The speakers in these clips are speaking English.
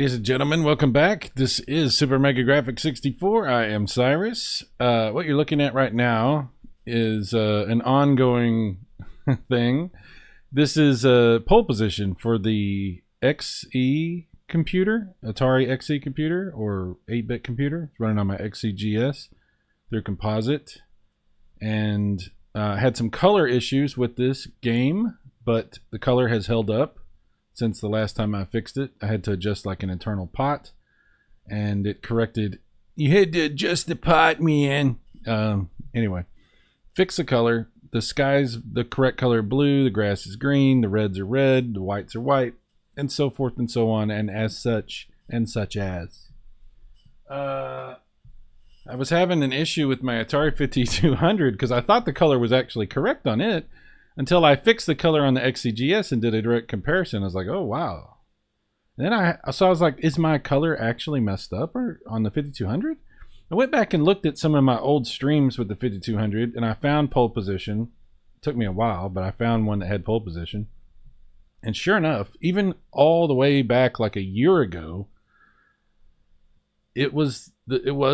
ladies and gentlemen, welcome back. This is Super Mega Graphics 64. I am Cyrus. What you're looking at right now is an ongoing thing. This is a pole position for the XE computer, Atari XE computer, or 8-bit computer. It's running on my XEGS through Composite. And had some color issues with this game, but the color has held up since the last time I fixed it. I had to adjust like an internal pot, and it corrected. You had to adjust the pot, man. Anyway, fix the color. The sky's the correct color blue, the grass is green, the reds are red, the whites are white, and so forth and so on, and as such, and such as. I was having an issue with my Atari 5200 because I thought the color was actually correct on it, until I fixed the color on the XEGS and did a direct comparison. I was like, oh, wow. And then I was like, is my color actually messed up or on the 5200? I went back and looked at some of my old streams with the 5200, and I found pole position. It took me a while, but I found one that had pole position. And sure enough, even all the way back like a year ago, it was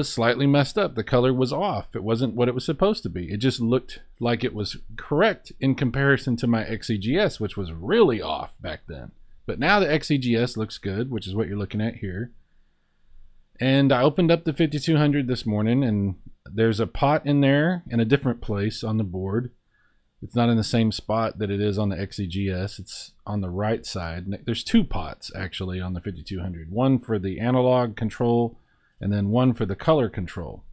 slightly messed up. The color was off. It wasn't what it was supposed to be. It just looked like it was correct in comparison to my XEGS, which was really off back then. But now the XEGS looks good, which is what you're looking at here. And I opened up the 5200 this morning, and there's a pot in there in a different place on the board. It's not in the same spot that it is on the XEGS. It's on the right side. There's two pots actually on the 5200. One for the analog control, and then one for the color control.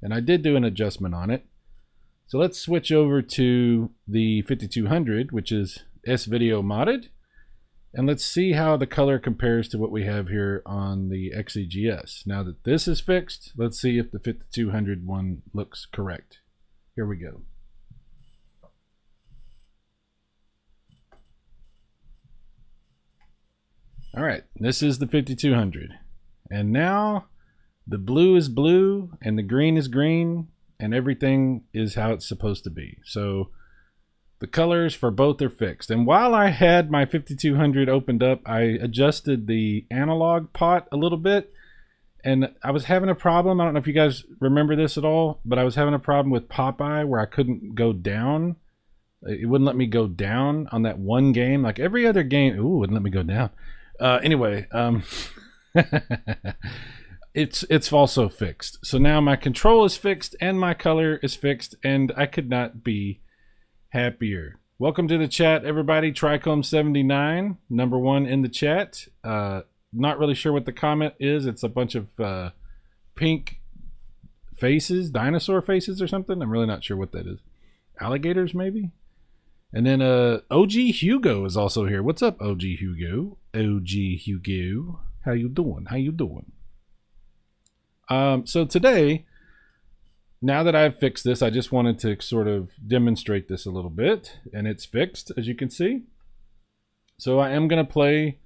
And I did do an adjustment on it. So let's switch over to the 5200, which is S-Video modded. And let's see how the color compares to what we have here on the XEGS. Now that this is fixed, let's see if the 5200 one looks correct. Here we go. All right, this is the 5200. And now the blue is blue and the green is green and everything is how it's supposed to be. So the colors for both are fixed. And while I had my 5200 opened up, I adjusted the analog pot a little bit, and I was having a problem. I don't know if you guys remember this at all, but I was having a problem with Popeye where I couldn't go down. It wouldn't let me go down on that one game. Like every other game, ooh, it wouldn't let me go down. Anyway, it's also fixed. So now my control is fixed and my color is fixed, and I could not be happier. Welcome to the chat, everybody. Tricom79, number one in the chat. Not really sure what the comment is. It's a bunch of pink faces, dinosaur faces or something. I'm really not sure what that is. Alligators, maybe? And then OG Hugo is also here. What's up, OG Hugo? OG Hugo. How you doing? How you doing? So today, now that I've fixed this, I just wanted to sort of demonstrate this a little bit. And it's fixed, as you can see. So I am going to play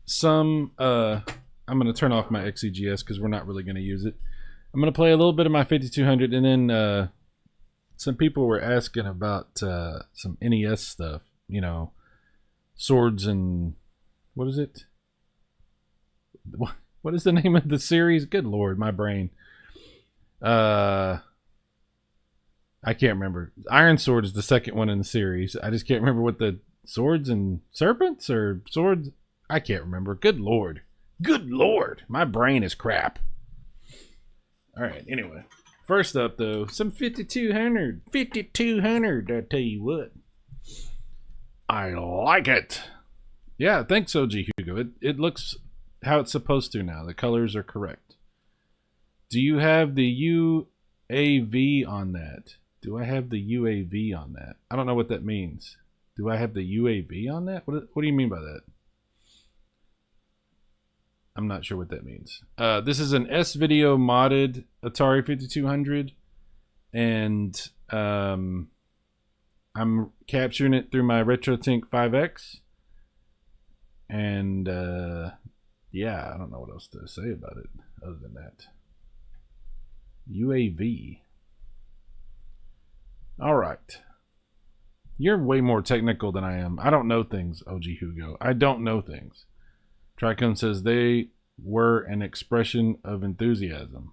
some... I'm going to turn off my XEGS because we're not really going to use it. I'm going to play a little bit of my 5200, and then... some people were asking about some NES stuff, you know, swords and what is it? What is the name of the series? Good Lord, my brain. I can't remember. Iron Sword is the second one in the series. I just can't remember what the swords and serpents or swords. I can't remember. Good Lord. Good Lord. My brain is crap. All right. Anyway. First up, though, some 5200. 5200, I tell you what. I like it. Yeah, thanks, OG Hugo. It looks how it's supposed to now. The colors are correct. Do you have the UAV on that? Do I have the UAV on that? I don't know what that means. Do I have the UAV on that? What do you mean by that? I'm not sure what that means. This is an S-Video modded Atari 5200, and I'm capturing it through my RetroTink 5X. And yeah, I don't know what else to say about it other than that. UAV. All right. You're way more technical than I am. I don't know things, OG Hugo. I don't know things. Tricon says they were an expression of enthusiasm.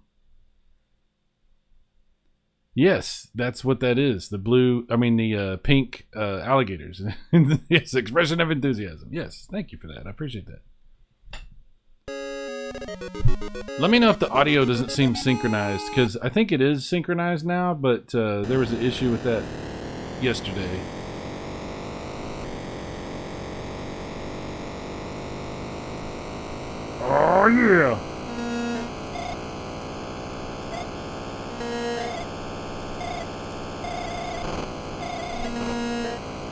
Yes, that's what that is. The pink alligators. Yes, expression of enthusiasm. Yes, thank you for that. I appreciate that. Let me know if the audio doesn't seem synchronized, because I think it is synchronized now, but there was an issue with that yesterday. Oh yeah!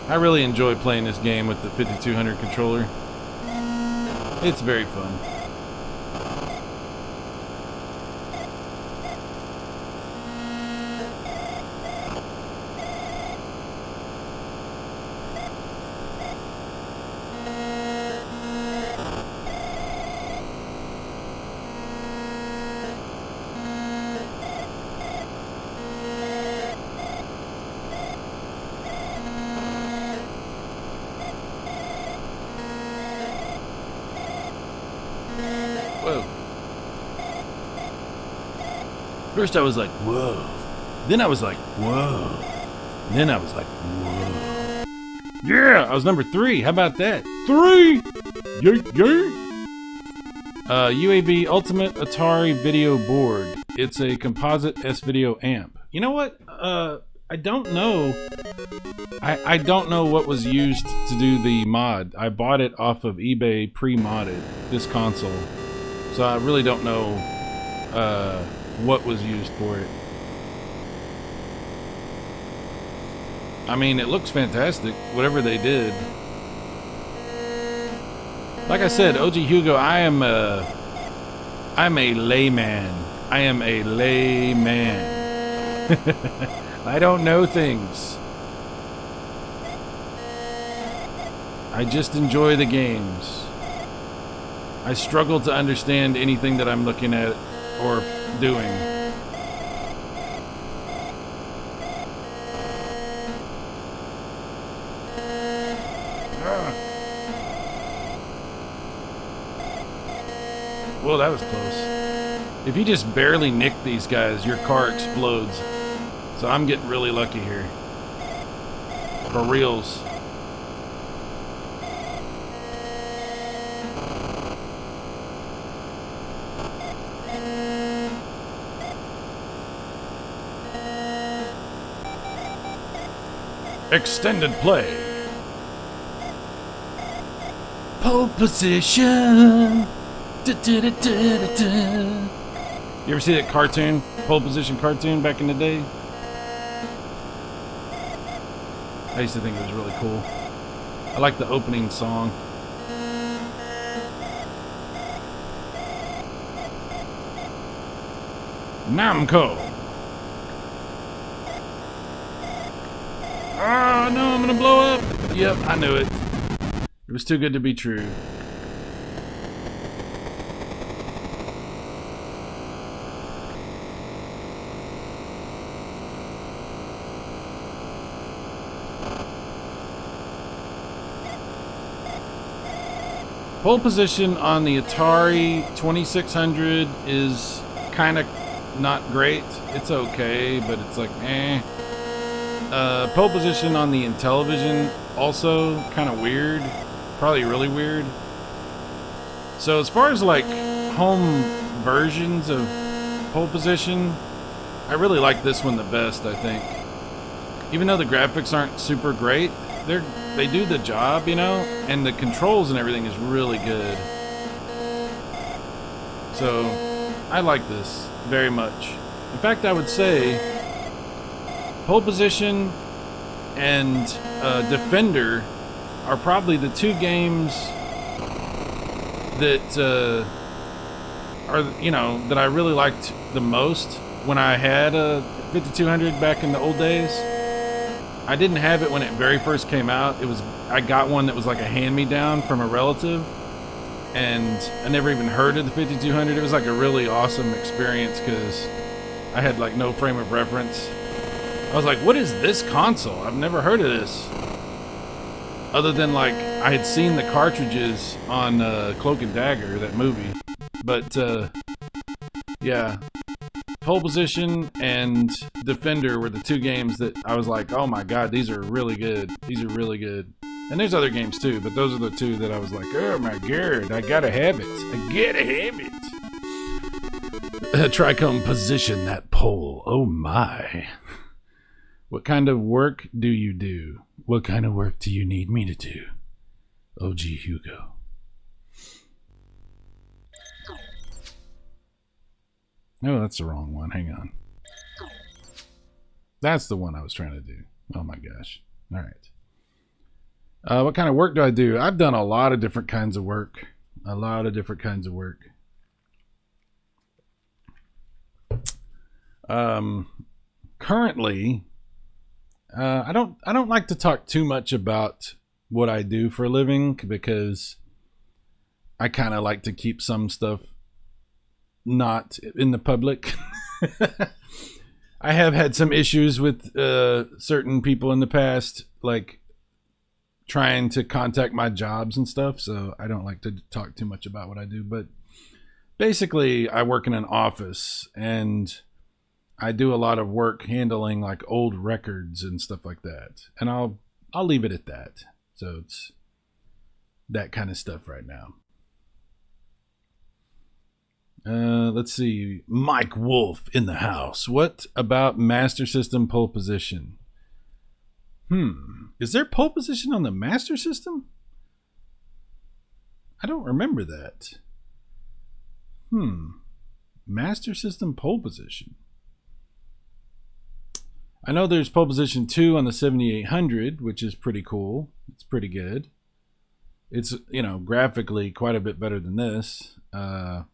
I really enjoy playing this game with the 5200 controller. It's very fun. Whoa. First I was like, whoa. Then I was like, whoa. Then I was like, whoa. Yeah, I was number 3. How about that? 3! Yeah. UAB Ultimate Atari Video Board. It's a composite S-Video amp. You know what? I don't know. I don't know what was used to do the mod. I bought it off of eBay pre-modded, this console. So I really don't know what was used for it. I mean, it looks fantastic, whatever they did. Like I said, OG Hugo, I'm a layman. I am a layman. I don't know things. I just enjoy the games. I struggle to understand anything that I'm looking at or doing. Well, that was close. If you just barely nick these guys, your car explodes. So I'm getting really lucky here. For reals. Extended play. Pole position. You ever see that cartoon, pole position cartoon back in the day? I used to think it was really cool. I like the opening song. Namco. Oh no, I'm gonna blow up. Yep, I knew it. It was too good to be true. Pole position on the Atari 2600 is kind of not great. It's okay, but it's like, eh. Pole position on the Intellivision, also kind of weird. Probably really weird. So as far as like home versions of pole position, I really like this one the best, I think. Even though the graphics aren't super great, they do the job, you know, and the controls and everything is really good. So I like this very much. In fact, I would say pole position and Defender are probably the two games that that I really liked the most when I had a 5200 back in the old days. I didn't have it when it very first came out. I got one that was like a hand-me-down from a relative, and I never even heard of the 5200. It was like a really awesome experience because I had like no frame of reference. I was like, what is this console? I've never heard of this. Other than like, I had seen the cartridges on Cloak and Dagger, that movie. But yeah, Pole Position and Defender were the two games that I was like, oh my god, these are really good. These are really good. And there's other games too, but those are the two that I was like, oh my god, I gotta have it. I gotta have it. Tricone Position that pole. Oh my. What kind of work do you do? What kind of work do you need me to do? OG Hugo. No, that's the wrong one. Hang on. That's the one I was trying to do. Oh my gosh. All right. What kind of work do I do? I've done a lot of different kinds of work. A lot of different kinds of work. Currently, I don't like to talk too much about what I do for a living because I kind of like to keep some stuff not in the public. I have had some issues with certain people in the past, like trying to contact my jobs and stuff, so I don't like to talk too much about what I do. But basically, I work in an office and I do a lot of work handling like old records and stuff like that, and I'll leave it at that. So it's that kind of stuff right now. Let's see. Mike Wolf in the house. What about Master System Pole Position? Is there pole position on the Master System? I don't remember that. Master System Pole Position. I know there's Pole Position 2 on the 7800, which is pretty cool. It's pretty good. It's, you know, graphically quite a bit better than this. Yeah,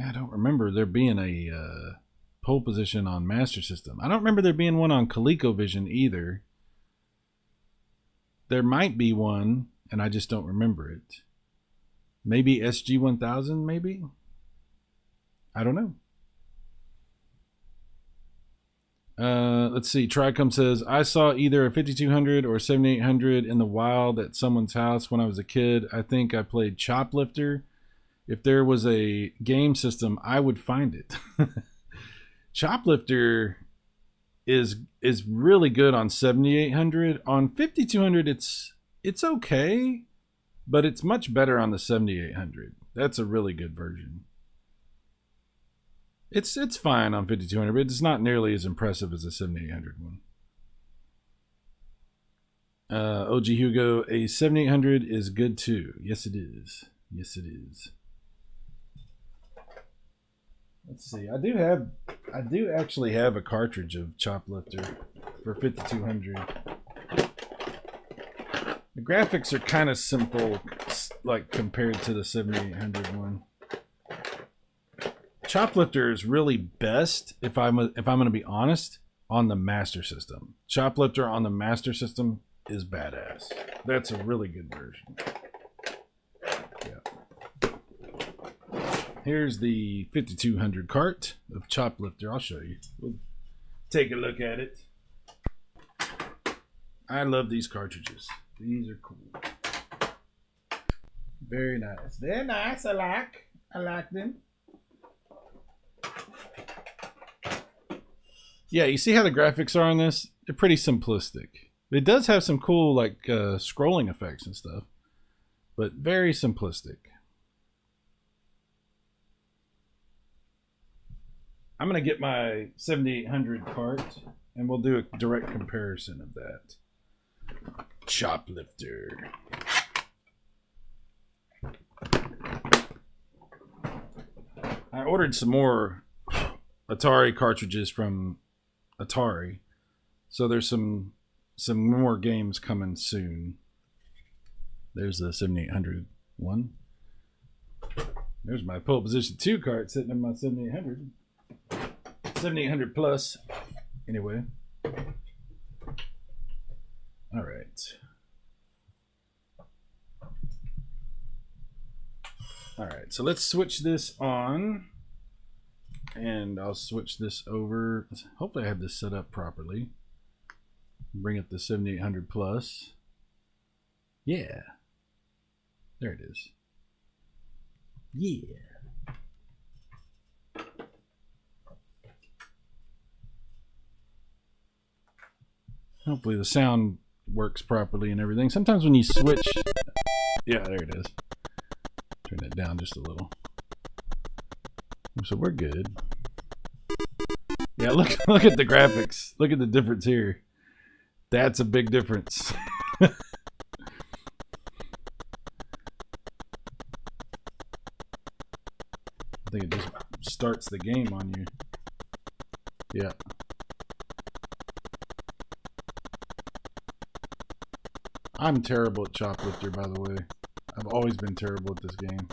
I don't remember there being a pole position on Master System. I don't remember there being one on ColecoVision either. There might be one, and I just don't remember it. Maybe SG-1000, maybe? I don't know. Let's see. Tricom says, I saw either a 5200 or 7800 in the wild at someone's house when I was a kid. I think I played Choplifter. If there was a game system, I would find it. Choplifter is really good on 7800. On 5200, it's okay, but it's much better on the 7800. That's a really good version. It's fine on 5200, but it's not nearly as impressive as the 7800 one. OG Hugo, a 7800 is good too. Yes, it is. Yes, it is. Let's see. I do actually have a cartridge of Choplifter for 5200. The graphics are kind of simple, like compared to the 7800 one. Choplifter is really best, if I'm going to be honest, on the Master System. Choplifter on the Master System is badass. That's a really good version. Yeah. Here's the 5200 cart of Choplifter. I'll show you. We'll take a look at it. I love these cartridges. These are cool. Very nice. They're nice. I like them. Yeah, you see how the graphics are on this? They're pretty simplistic. It does have some cool like scrolling effects and stuff, but very simplistic. I'm going to get my 7800 cart and we'll do a direct comparison of that. Choplifter. I ordered some more Atari cartridges from Atari, so there's some more games coming soon. There's the 7800 one. There's my pole position 2 cart sitting in my 7800. 7800 plus. Anyway. All right. All right, so let's switch this on. And I'll switch this over. Hopefully I have this set up properly. Bring up the 7800 plus. Yeah. There it is. Yeah. Hopefully the sound works properly and everything. Sometimes when you switch... Yeah, there it is. Turn it down just a little. So we're good. Yeah, look at the graphics. Look at the difference here. That's a big difference. I think it just starts the game on you. Yeah. I'm terrible at Choplifter, by the way. I've always been terrible at this game.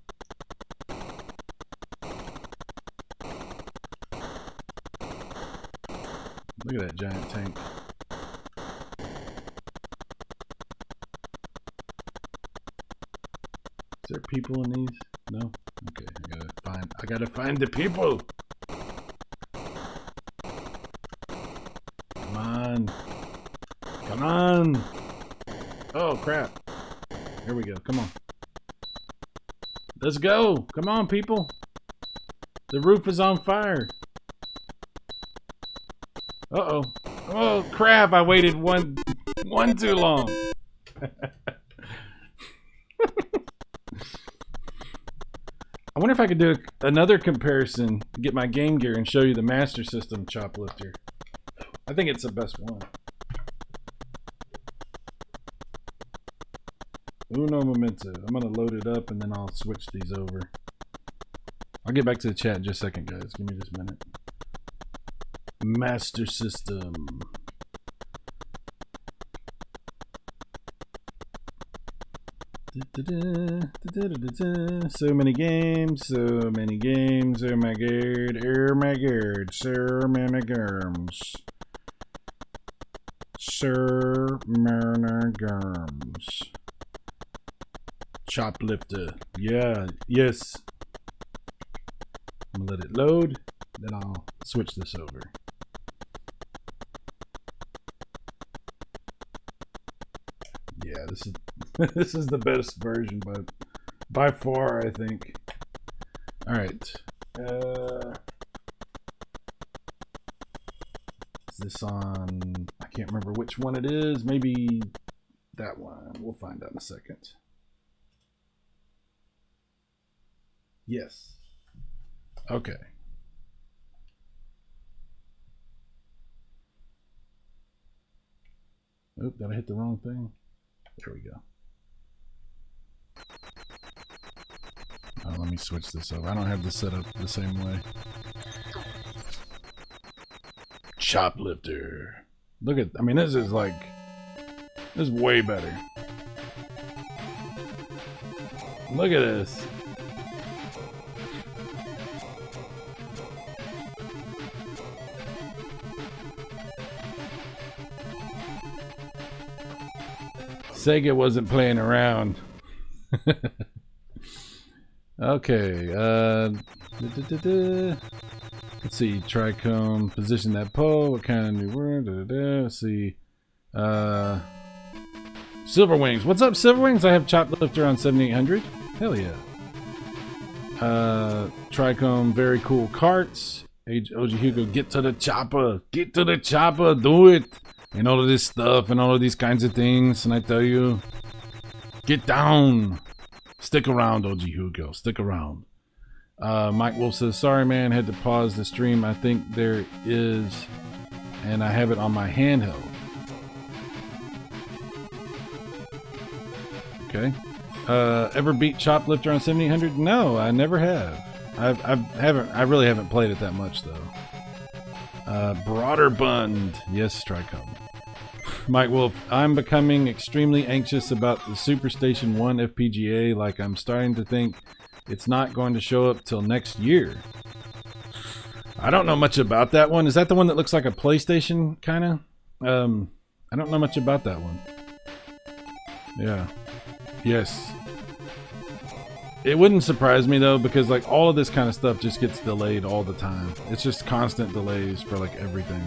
Look at that giant tank. Is there people in these? No? Okay, I gotta find the people! Come on. Come on! Oh, crap. Here we go. Come on. Let's go. Come on, people. The roof is on fire. Uh-oh. Oh, crap. I waited one too long. I wonder if I could do another comparison, get my Game Gear and show you the Master System Choplifter. I think it's the best one. Uno momento. I'm going to load it up and then I'll switch these over. I'll get back to the chat in just a second, guys. Give me just a minute. Master System. So many games, so many games. Oh my god, oh my god, so many games. So many games. Choplifter. Yeah, yes. I'm gonna let it load, then I'll switch this over. Yeah, this is this is the best version, but by far, I think. All right. Is this on? I can't remember which one it is. Maybe that one. We'll find out in a second. Yes. Okay. Oop, did I hit the wrong thing? There we go. Oh, let me switch this over. I don't have this set up the same way. Choplifter. Look at, I mean, this is like, this is way better. Look at this. Sega wasn't playing around. Okay. Let's see. Trichome. Position that pole. What kind of new word? Let's see. Silverwings. What's up, Silverwings? I have Choplifter on 7800. Hell yeah. Trichome. Very cool carts. OG Hugo. Get to the chopper. Get to the chopper. Do it. And all of this stuff and all of these kinds of things. And I tell you, get down. Stick around, OG Hugo. Stick around. Mike Wolf says, sorry, man. Had to pause the stream. I think there is, and I have it on my handheld. Okay. Ever beat Choplifter on 7800? No, I never have. I really haven't played it that much, though. Broader Bund. Yes, Trichome. Mike Wolf, I'm becoming extremely anxious about the Superstation 1 FPGA. Like, I'm starting to think it's not going to show up till next year. I don't know much about that one. Is that the one that looks like a PlayStation, kind of? I don't know much about that one. Yeah. Yes. It wouldn't surprise me, though, because, like, all of this kind of stuff just gets delayed all the time. It's just constant delays for, like, everything.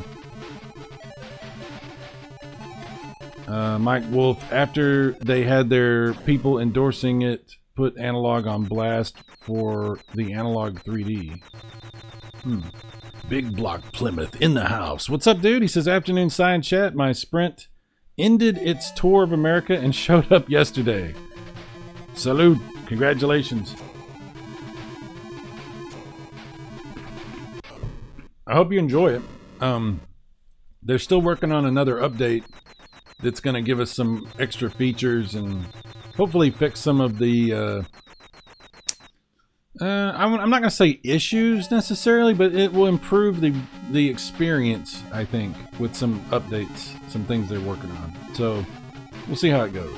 Mike Wolf, after they had their people endorsing it put analog on blast for the analog 3D. Big Block Plymouth in the house. What's up, dude? He says, afternoon, Sci Chat. My Sprint ended its tour of America and showed up yesterday. Salute. Congratulations. I hope you enjoy it. They're still working on another update that's going to give us some extra features and hopefully fix some of the I'm not going to say issues necessarily, but it will improve the experience, I think, with some updates, some things they're working on. So we'll see how it goes.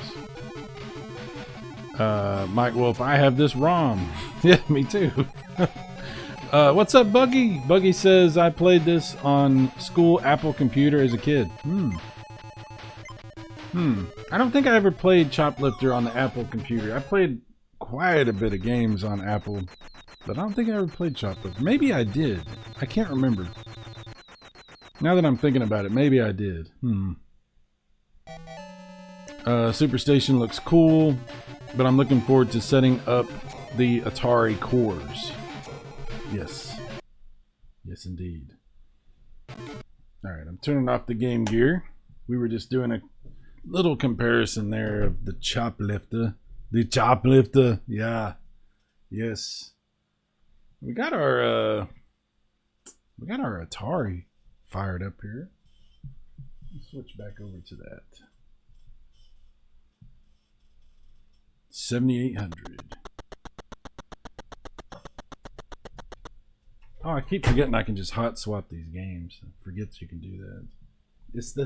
Mike Wolf, I have this ROM. Yeah, me too. What's up, Buggy? Buggy says, I played this on school Apple computer as a kid. I don't think I ever played Choplifter on the Apple computer. I played quite a bit of games on Apple, but I don't think I ever played Choplifter. Maybe I did. I can't remember. Now that I'm thinking about it, maybe I did. Superstation looks cool, but I'm looking forward to setting up the Atari cores. Yes. Yes, indeed. Alright, I'm turning off the Game Gear. We were just doing a little comparison there of the Choplifter. The Choplifter, yeah. Yes. We got our Atari fired up here. Let's switch back over to that. 7800. Oh, I keep forgetting I can just hot swap these games. I forget you can do that.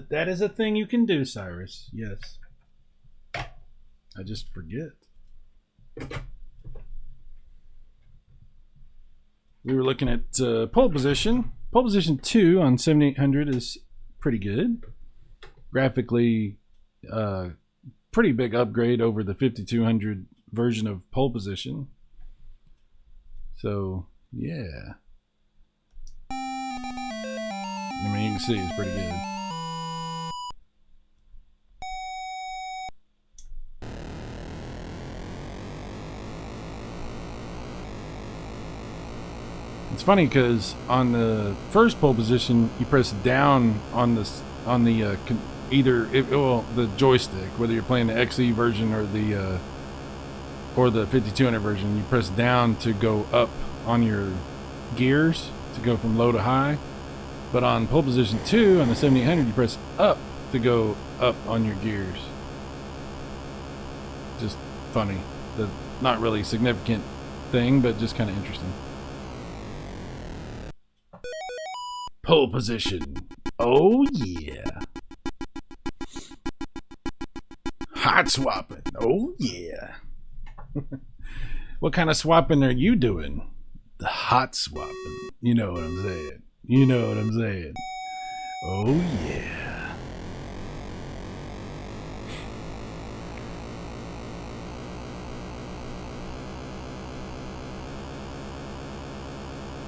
That is a thing you can do, Cyrus. Yes. I just forget. We were looking at pole position. Pole position 2 on 7800 is pretty good. Graphically, pretty big upgrade over the 5200 version of pole position. So, yeah. I mean, you can see it's pretty good. It's funny because on the first pole position, you press down on the the joystick, whether you're playing the XE version or the 5200 version. You press down to go up on your gears to go from low to high. But on pole position 2 on the 7800, you press up to go up on your gears. Just funny. Not really significant thing, but just kind of interesting. Pole position. Oh yeah. Hot swapping. Oh yeah. What kind of swapping are you doing? The hot swapping. You know what I'm saying. You know what I'm saying. Oh yeah.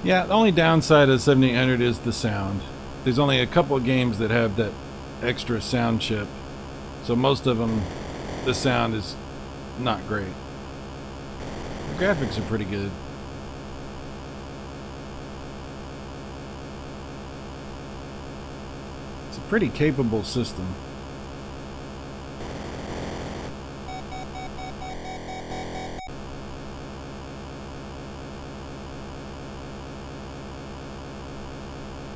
Yeah, the only downside of 7800 is the sound. There's only a couple of games that have that extra sound chip. So most of them, the sound is not great. The graphics are pretty good. It's a pretty capable system.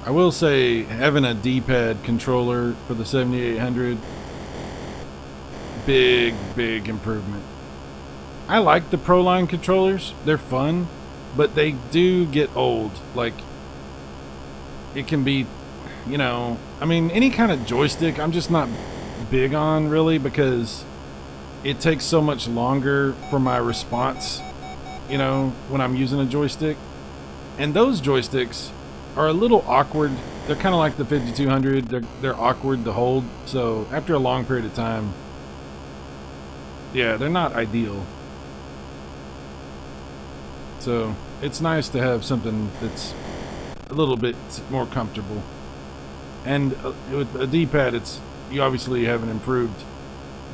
I will say, having a D-pad controller for the 7800, big improvement. I like the Proline controllers. They're fun, but they do get old. Like, it can be, you know, I mean, any kind of joystick, I'm just not big on, really, because it takes so much longer for my response, you know, when I'm using a joystick. And those joysticks are a little awkward. They're kind of like the 5200. They're awkward to hold. So after a long period of time, yeah, they're not ideal. So it's nice to have something that's a little bit more comfortable. And with a D-pad, you obviously have an improved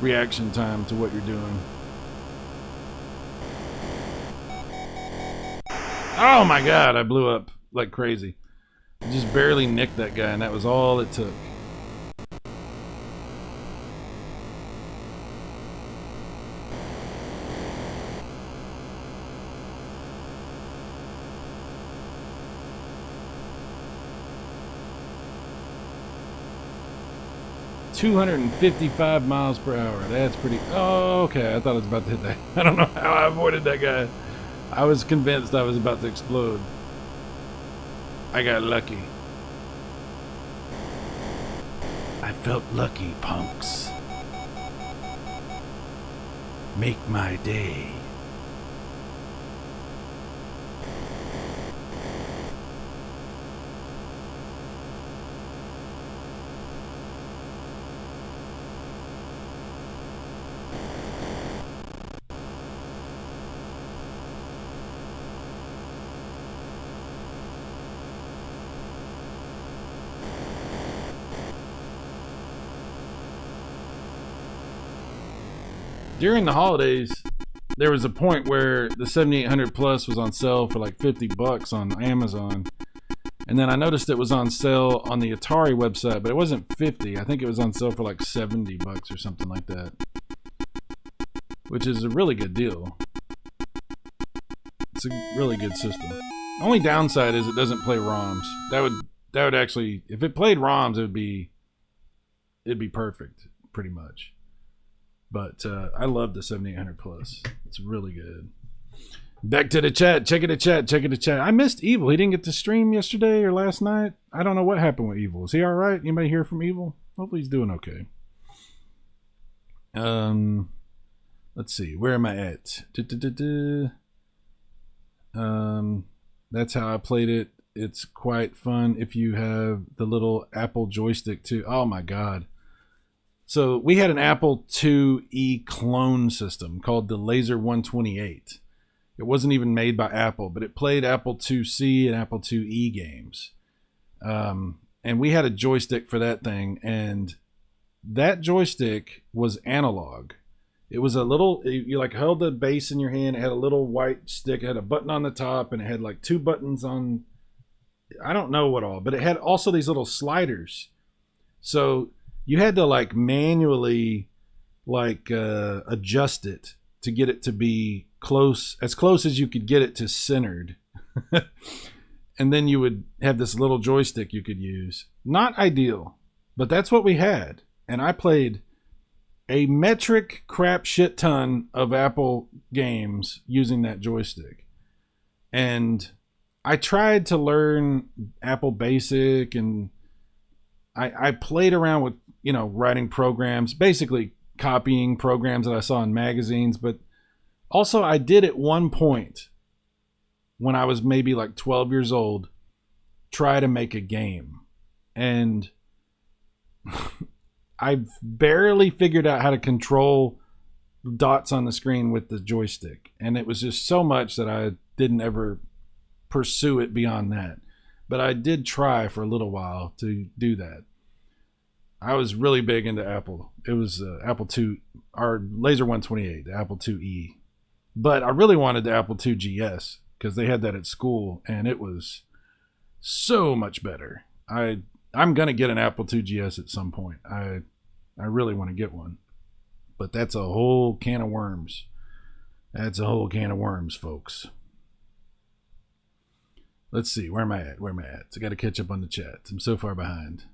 reaction time to what you're doing. Oh my god, I blew up like crazy. I just barely nicked that guy, and that was all it took. $255 miles per hour. That's pretty. Oh, okay. I thought I was about to hit that. I don't know how I avoided that guy. I was convinced I was about to explode. I got lucky. I felt lucky, punks. Make my day. During the holidays, there was a point where the 7800 Plus was on sale for like $50 on Amazon. And then I noticed it was on sale on the Atari website, but it wasn't 50. I think it was on sale for like $70 or something like that. Which is a really good deal. It's a really good system. Only downside is it doesn't play ROMs. That would actually, if it played ROMs, it'd be perfect, pretty much. But I love the 7800 Plus. It's really good. Back to the chat. Check it the chat. I missed Evil. He didn't get to stream yesterday or last night. I don't know what happened with Evil. Is he all right? Anybody hear from Evil? Hopefully he's doing okay. Let's see. Where am I at? That's how I played it. It's quite fun if you have the little Apple joystick too. Oh my God. So we had an Apple IIe clone system called the Laser 128. It wasn't even made by Apple, but it played Apple IIc and Apple IIe games. And we had a joystick for that thing, and that joystick was analog. It was a little, you like held the base in your hand, it had a little white stick, it had a button on the top, and it had like two buttons on, I don't know what all, but it had also these little sliders. So you had to like manually like adjust it to get it to be close as you could get it to centered. And then you would have this little joystick you could use. Not ideal, but that's what we had. And I played a metric crap shit ton of Apple games using that joystick. And I tried to learn Apple Basic, and I played around with, writing programs, basically copying programs that I saw in magazines. But also I did at one point, when I was maybe like 12 years old, try to make a game. And I barely figured out how to control dots on the screen with the joystick. And it was just so much that I didn't ever pursue it beyond that. But I did try for a little while to do that. I was really big into Apple. It was Apple II, our Laser 128, the Apple IIe. But I really wanted the Apple II GS because they had that at school, and it was so much better. I'm going to get an Apple II GS at some point. I really want to get one. But that's a whole can of worms. That's a whole can of worms, folks. Let's see. Where am I at? I got to catch up on the chat. I'm so far behind.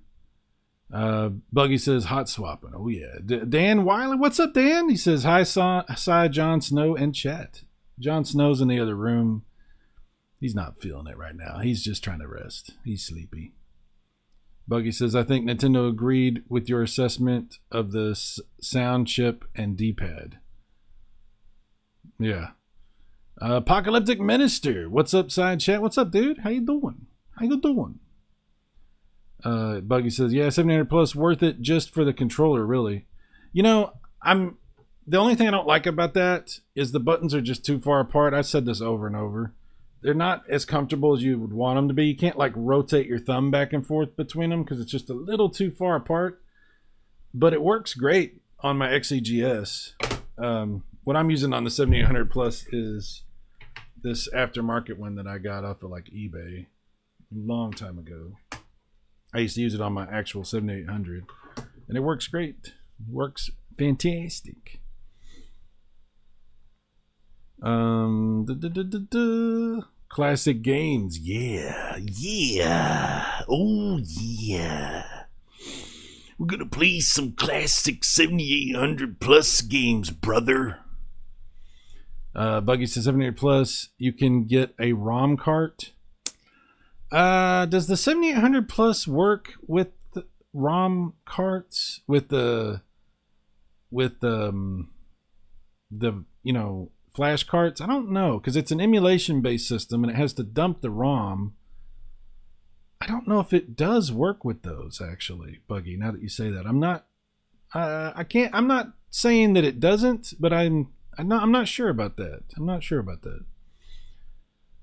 Buggy says hot swapping. Oh, yeah. Dan Wiley. What's up, Dan? He says, hi, Cy, Jon Snow, and chat. Jon Snow's in the other room. He's not feeling it right now. He's just trying to rest. He's sleepy. Buggy says, I think Nintendo agreed with your assessment of the sound chip and D-pad. Yeah. Apocalyptic Minister. What's up, side chat? What's up, dude? How you doing? Buggy says, yeah, 700 Plus worth it just for the controller, really. The only thing I don't like about that is the buttons are just too far apart. I've said this over and over. They're not as comfortable as you would want them to be. You can't like rotate your thumb back and forth between them because it's just a little too far apart. But it works great on my XEGS. What I'm using on the 7800 Plus is this aftermarket one that I got off of like eBay a long time ago. I used to use it on my actual 7800, and it works great. It works fantastic. Classic games, yeah, oh yeah. We're gonna play some classic 7800 plus games, brother. Buggy says 78 plus. You can get a ROM cart. Does the 7800 plus work with the ROM carts with the flash carts? I don't know, because it's an emulation based system and it has to dump the ROM. I don't know if it does work with those, actually, Buggy. Now that you say that, I'm not saying that it doesn't, but I'm not sure about that.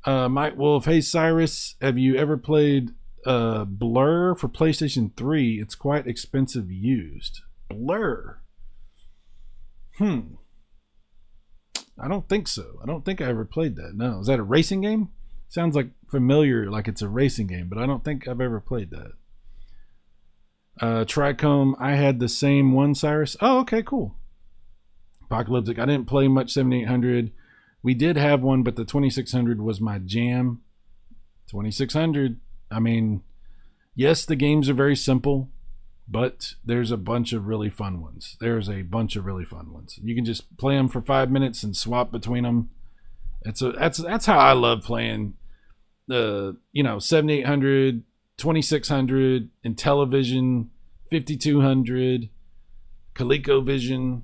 Mike Wolf, hey Cyrus, have you ever played Blur for PlayStation 3? It's quite expensive used. Blur. I don't think so. I don't think I ever played that. No. Is that a racing game? Sounds like familiar, like it's a racing game, but I don't think I've ever played that. Tricome, I had the same one, Cyrus. Oh, okay, cool. Apocalyptic, I didn't play much 7800. We did have one, but the 2600 was my jam. 2600, I mean, yes, the games are very simple, but there's a bunch of really fun ones. You can just play them for 5 minutes and swap between them. That's how I love playing the 7800, 2600, Intellivision, 5200, ColecoVision.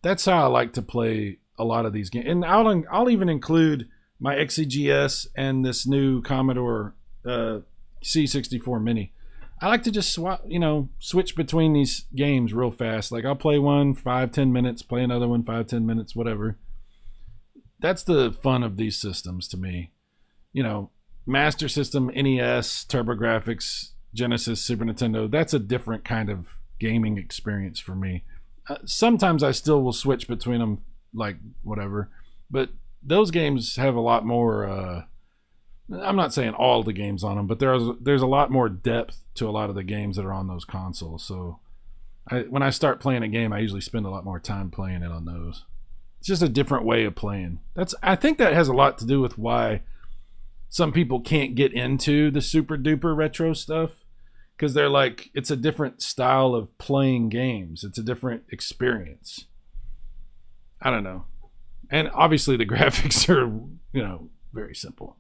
That's how I like to play a lot of these games, and I'll even include my XEGS and this new Commodore C64 Mini. I like to just switch between these games real fast. Like I'll play one 5-10 minutes, play another one 5-10 minutes, whatever. That's the fun of these systems to me. Master System, NES, TurboGrafx, Genesis, Super Nintendo. That's a different kind of gaming experience for me. Sometimes I still will switch between them, like whatever, but those games have a lot more. I'm not saying all the games on them, but there's a lot more depth to a lot of the games that are on those consoles. So when I start playing a game, I usually spend a lot more time playing it on those. It's just a different way of playing. I think that has a lot to do with why some people can't get into the super duper retro stuff, because they're like, it's a different style of playing games. It's a different experience. I don't know. And obviously the graphics are, very simple.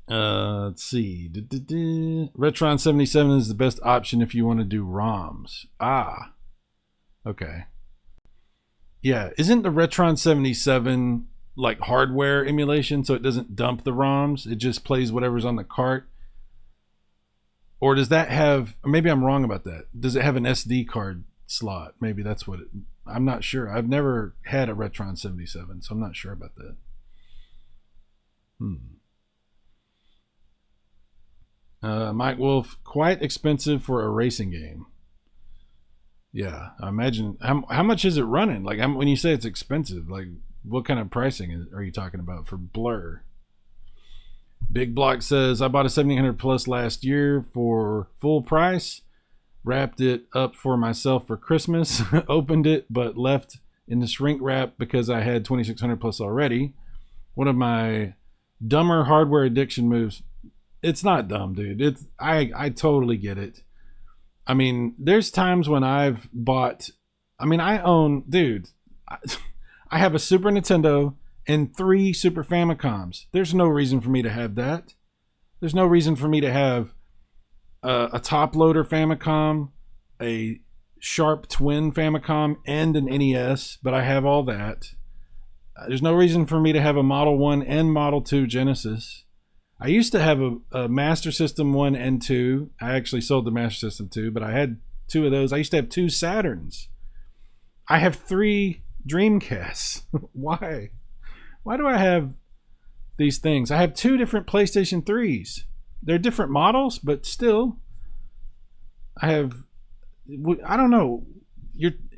Let's see. Retron 77 is the best option if you want to do ROMs. Okay. Yeah, isn't the Retron 77 like hardware emulation, so it doesn't dump the ROMs? It just plays whatever's on the cart? Or does that have, maybe I'm wrong about that. Does it have an SD card slot? Maybe that's what I'm not sure. I've never had a Retron 77, so I'm not sure about that. Mike Wolf, quite expensive for a racing game. Yeah, I imagine. How much is it running? Like, when you say it's expensive, like, what kind of pricing are you talking about for Blur? Big Block says, I bought a 7800 plus last year for full price, wrapped it up for myself for Christmas, opened it, but left in the shrink wrap because I had 2600 plus already. One of my dumber hardware addiction moves. It's not dumb, dude. I totally get it. I mean, there's times when I've bought, I own, dude, I have a Super Nintendo and 3 Super Famicoms. There's no reason for me to have that. There's no reason for me to have a top loader Famicom, a Sharp Twin Famicom, and an NES, but I have all that. There's no reason for me to have a Model 1 and Model 2 Genesis. I used to have a Master System 1 and 2. I actually sold the Master System 2, but I had 2 of those. I used to have 2 Saturns. I have 3 Dreamcasts. Why? Why do I have these things? I have 2 different PlayStation 3s. They're different models, but still, I don't know.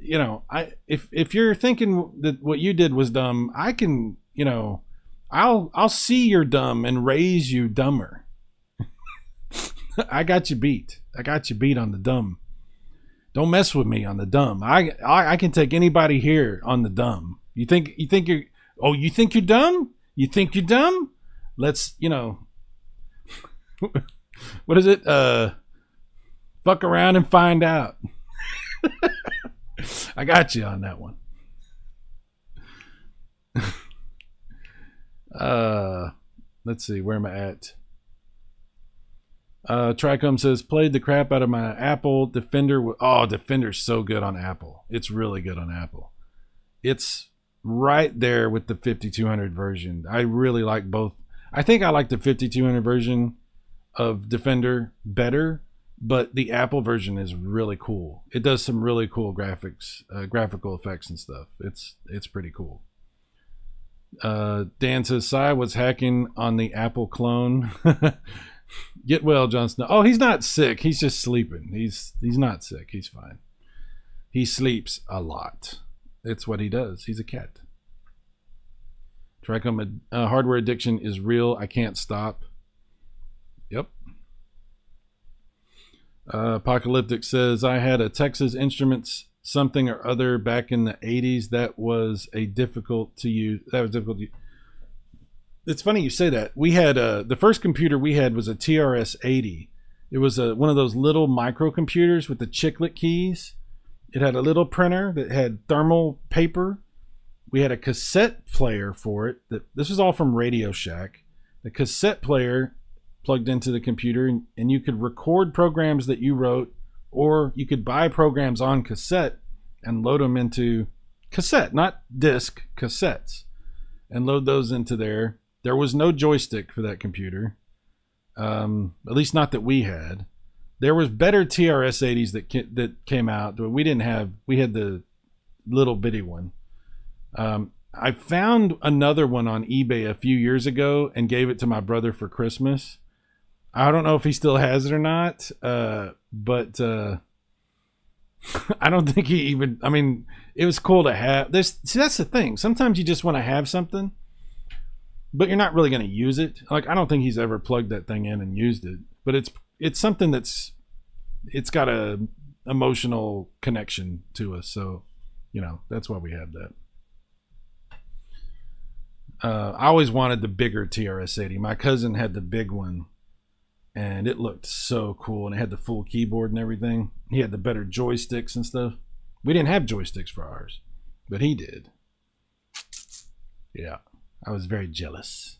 you know, if you're thinking that what you did was dumb, I can, you know, I'll see you're dumb and raise you dumber. I got you beat. I got you beat on the dumb. Don't mess with me on the dumb. I can take anybody here on the dumb. You think you're you think you're dumb? You think you're dumb? Let's, you know, what is it? Fuck around and find out. I got you on that one. Let's see, where am I at? Tricom says, played the crap out of my Apple Defender. Defender's so good on Apple. It's really good on Apple. It's right there with the 5200 version. I really like both. I think I like the 5200 version of Defender better, but the Apple version is really cool. It does some really cool graphics, graphical effects and stuff. It's pretty cool. Dan says, Cy was hacking on the Apple clone. Get well, Jon Snow. Oh, he's not sick. He's just sleeping. He's not sick. He's fine. He sleeps a lot. It's what he does. He's a cat. Tricom, hardware addiction is real. I can't stop. Yep. Apocalyptic says, I had a Texas Instruments something or other back in the 80s that was difficult to use. It's funny you say that. We had the first computer we had was a TRS-80. It was one of those little microcomputers with the chiclet keys. It had a little printer that had thermal paper. We had a cassette player for it. This was all from Radio Shack. The cassette player plugged into the computer, and you could record programs that you wrote, or you could buy programs on cassette and load them into cassette, not disc, cassettes, and load those into there. There was no joystick for that computer, at least not that we had. There was better TRS-80s that came out, but we didn't have. We had the little bitty one. I found another one on eBay a few years ago and gave it to my brother for Christmas. I don't know if he still has it or not, but I don't think he even. I mean, it was cool to have. See, that's the thing. Sometimes you just want to have something, but you're not really going to use it. Like, I don't think he's ever plugged that thing in and used it. But it's something it's got a emotional connection to us. So, you know, that's why we have that. I always wanted the bigger TRS-80. My cousin had the big one, and it looked so cool. And it had the full keyboard and everything. He had the better joysticks and stuff. We didn't have joysticks for ours, but he did. Yeah. I was very jealous.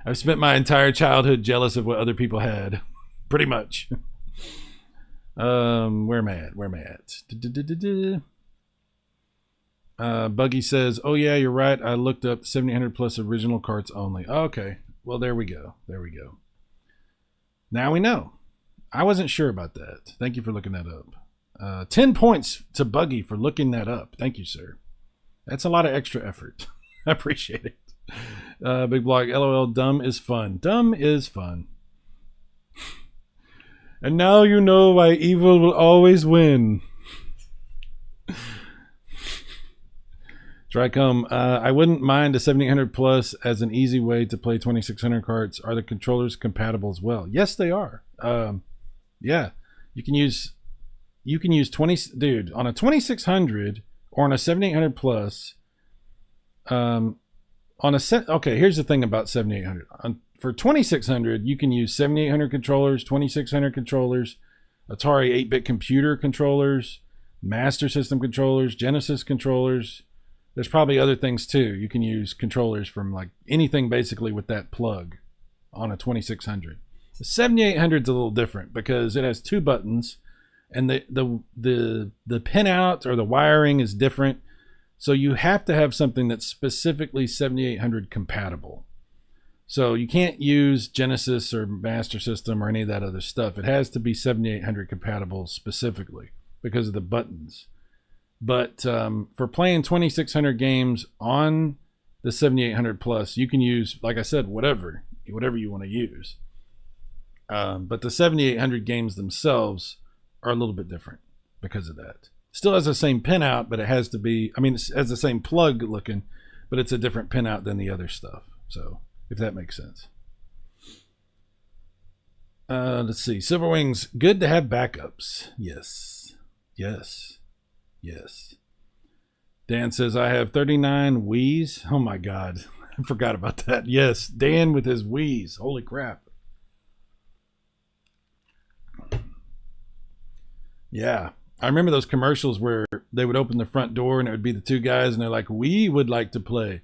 I've spent my entire childhood jealous of what other people had. Pretty much. Where am I at? Buggy says, oh yeah, you're right. I looked up 7800 plus original carts only. Okay. Well, there we go. Now we know. I wasn't sure about that. Thank you for looking that up. 10 points to Buggy for looking that up. Thank you, sir. That's a lot of extra effort. I appreciate it. Big Blog, LOL, dumb is fun. Dumb is fun. And now you know why evil will always win. Tricom, I wouldn't mind a 7800 plus as an easy way to play 2600 carts. Are the controllers compatible as well? Yes, they are. Yeah, you can use 20, dude, on a 2600 or on a 7800 plus. On a set, okay, here's the thing about 7800. For 2600, you can use 7800 controllers, 2600 controllers, Atari 8-bit computer controllers, Master System controllers, Genesis controllers. There's probably other things too. You can use controllers from like anything basically with that plug on a 2600. The 7800 is a little different because it has two buttons, and the pinout or the wiring is different. So you have to have something that's specifically 7800 compatible. So you can't use Genesis or Master System or any of that other stuff. It has to be 7800 compatible specifically because of the buttons. But for playing 2600 games on the 7800 plus, you can use, like I said, whatever you want to use. But the 7800 games themselves are a little bit different because of that. Still has the same pinout, but it has to be, I mean, it has the same plug looking, but it's a different pinout than the other stuff. So, if that makes sense. Let's see. Silverwings, good to have backups. Yes. Yes. Yes. Dan says, I have 39 Wii's. Oh my God. I forgot about that. Yes. Dan with his Wii's. Holy crap. Yeah. I remember those commercials where they would open the front door and it would be the two guys and they're like, we would like to play.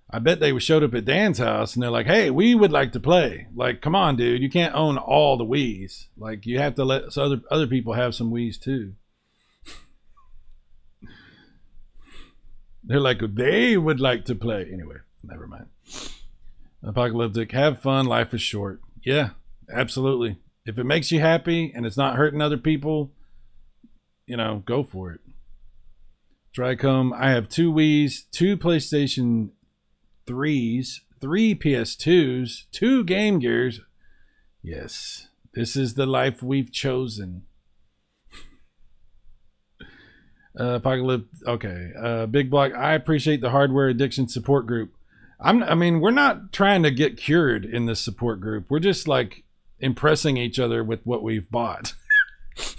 I bet they showed up at Dan's house and they're like, hey, we would like to play. Like, come on, dude. You can't own all the Wii's. Like, you have to let other people have some Wii's too. They're like, they would like to play. Anyway, never mind. Apocalyptic, have fun. Life is short. Yeah, absolutely. If it makes you happy and it's not hurting other people, you know, go for it. Tricom, I have 2 Wii's, 2 PlayStation 3s, 3 PS2s, 2 Game Gears. Yes, this is the life we've chosen. Apocalypse, okay. Big Block, I appreciate the hardware addiction support group. I mean, we're not trying to get cured in this support group. We're just like impressing each other with what we've bought.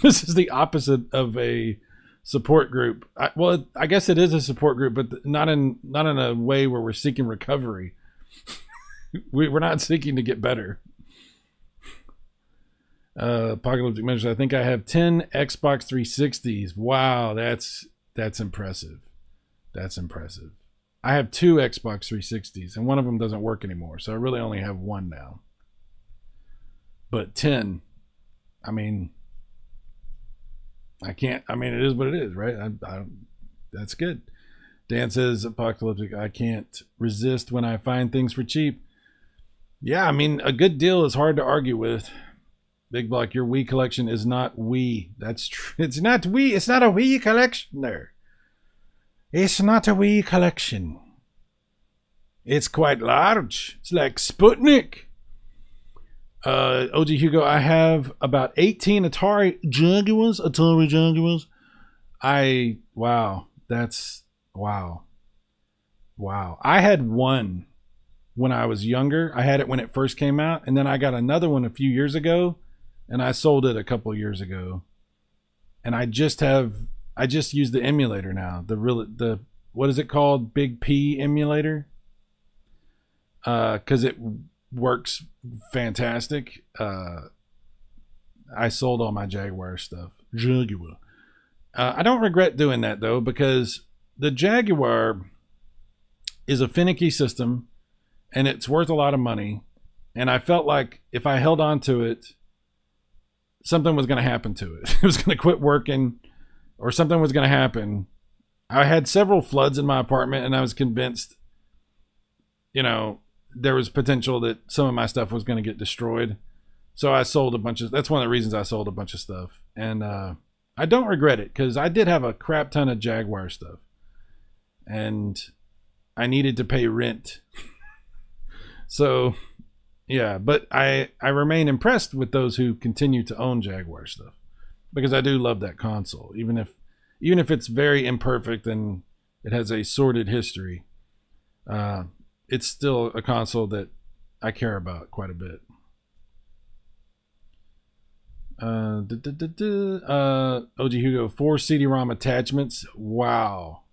This is the opposite of a support group. I guess it is a support group, but not in a way where we're seeking recovery. We're not seeking to get better. Apocalyptic Measures, I think I have 10 Xbox 360s. Wow, that's impressive. That's impressive. I have 2 Xbox 360s, and one of them doesn't work anymore, so I really only have 1 now. But 10, I mean, I can't. I mean, it is what it is, right? That's good. Dan says, Apocalyptic, I can't resist when I find things for cheap. Yeah, I mean, a good deal is hard to argue with. Big Block, your Wii collection is not Wii. That's true. It's not Wii. It's not a Wii collection there. It's not a Wii collection. It's quite large. It's like Sputnik. OG Hugo, I have about 18 Atari Jaguars. Wow. I had one when I was younger. I had it when it first came out, and then I got another one a few years ago, and I sold it a couple years ago. And I just use the emulator now. The what is it called? Big P emulator. Because it works fantastic. I sold all my Jaguar stuff. I don't regret doing that though, because the Jaguar is a finicky system and it's worth a lot of money. And I felt like if I held on to it, something was going to happen to it. It was going to quit working or something was going to happen. I had several floods in my apartment and I was convinced, you know, there was potential that some of my stuff was going to get destroyed. So I sold a bunch of, that's one of the reasons I sold a bunch of stuff. And I don't regret it because I did have a crap ton of Jaguar stuff. And I needed to pay rent. So, yeah, but I remain impressed with those who continue to own Jaguar stuff. Because I do love that console. Even if it's very imperfect and it has a sordid history. It's still a console that I care about quite a bit. OG Hugo, 4 CD-ROM attachments. Wow.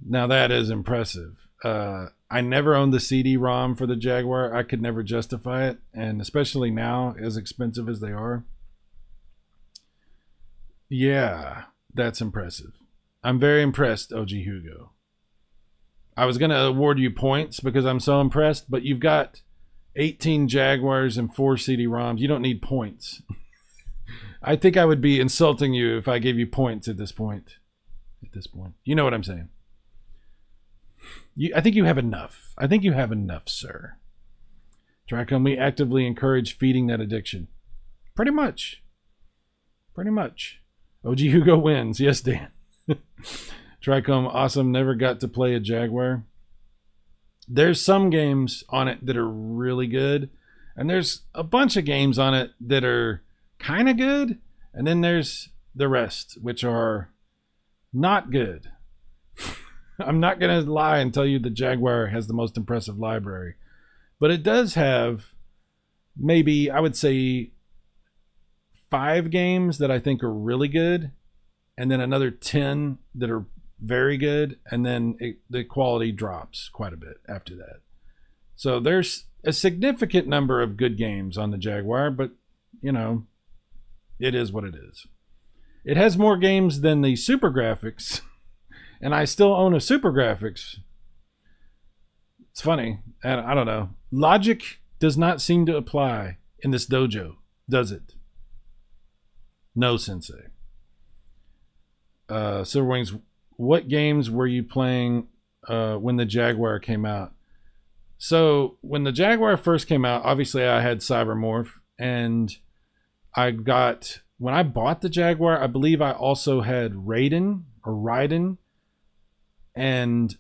Now that is impressive. I never owned the CD-ROM for the Jaguar. I could never justify it. And especially now, as expensive as they are. Yeah, that's impressive. I'm very impressed, OG Hugo. I was going to award you points because I'm so impressed, but you've got 18 Jaguars and 4 CD-ROMs. You don't need points. I think I would be insulting you if I gave you points at this point. You know what I'm saying. I think you have enough. Sir. Tricom, we actively encourage feeding that addiction. Pretty much. OG Hugo wins. Yes, Dan. Tricom, awesome. Never got to play a Jaguar. There's some games on it that are really good. And there's a bunch of games on it that are kind of good. And then there's the rest, which are not good. I'm not going to lie and tell you the Jaguar has the most impressive library, but it does have maybe, I would say, 5 games that I think are really good, and then another 10 that are very good, and then the quality drops quite a bit after that. So there's a significant number of good games on the Jaguar, but, you know, it is what it is. It has more games than the Super Graphics, and I still own a Super Graphics. It's funny. I don't know. Logic does not seem to apply in this dojo, does it? No, Sensei. Silverwings, what games were you playing when the Jaguar came out? So when the Jaguar first came out, obviously I had Cybermorph, and when I bought the Jaguar, I believe I also had Raiden, and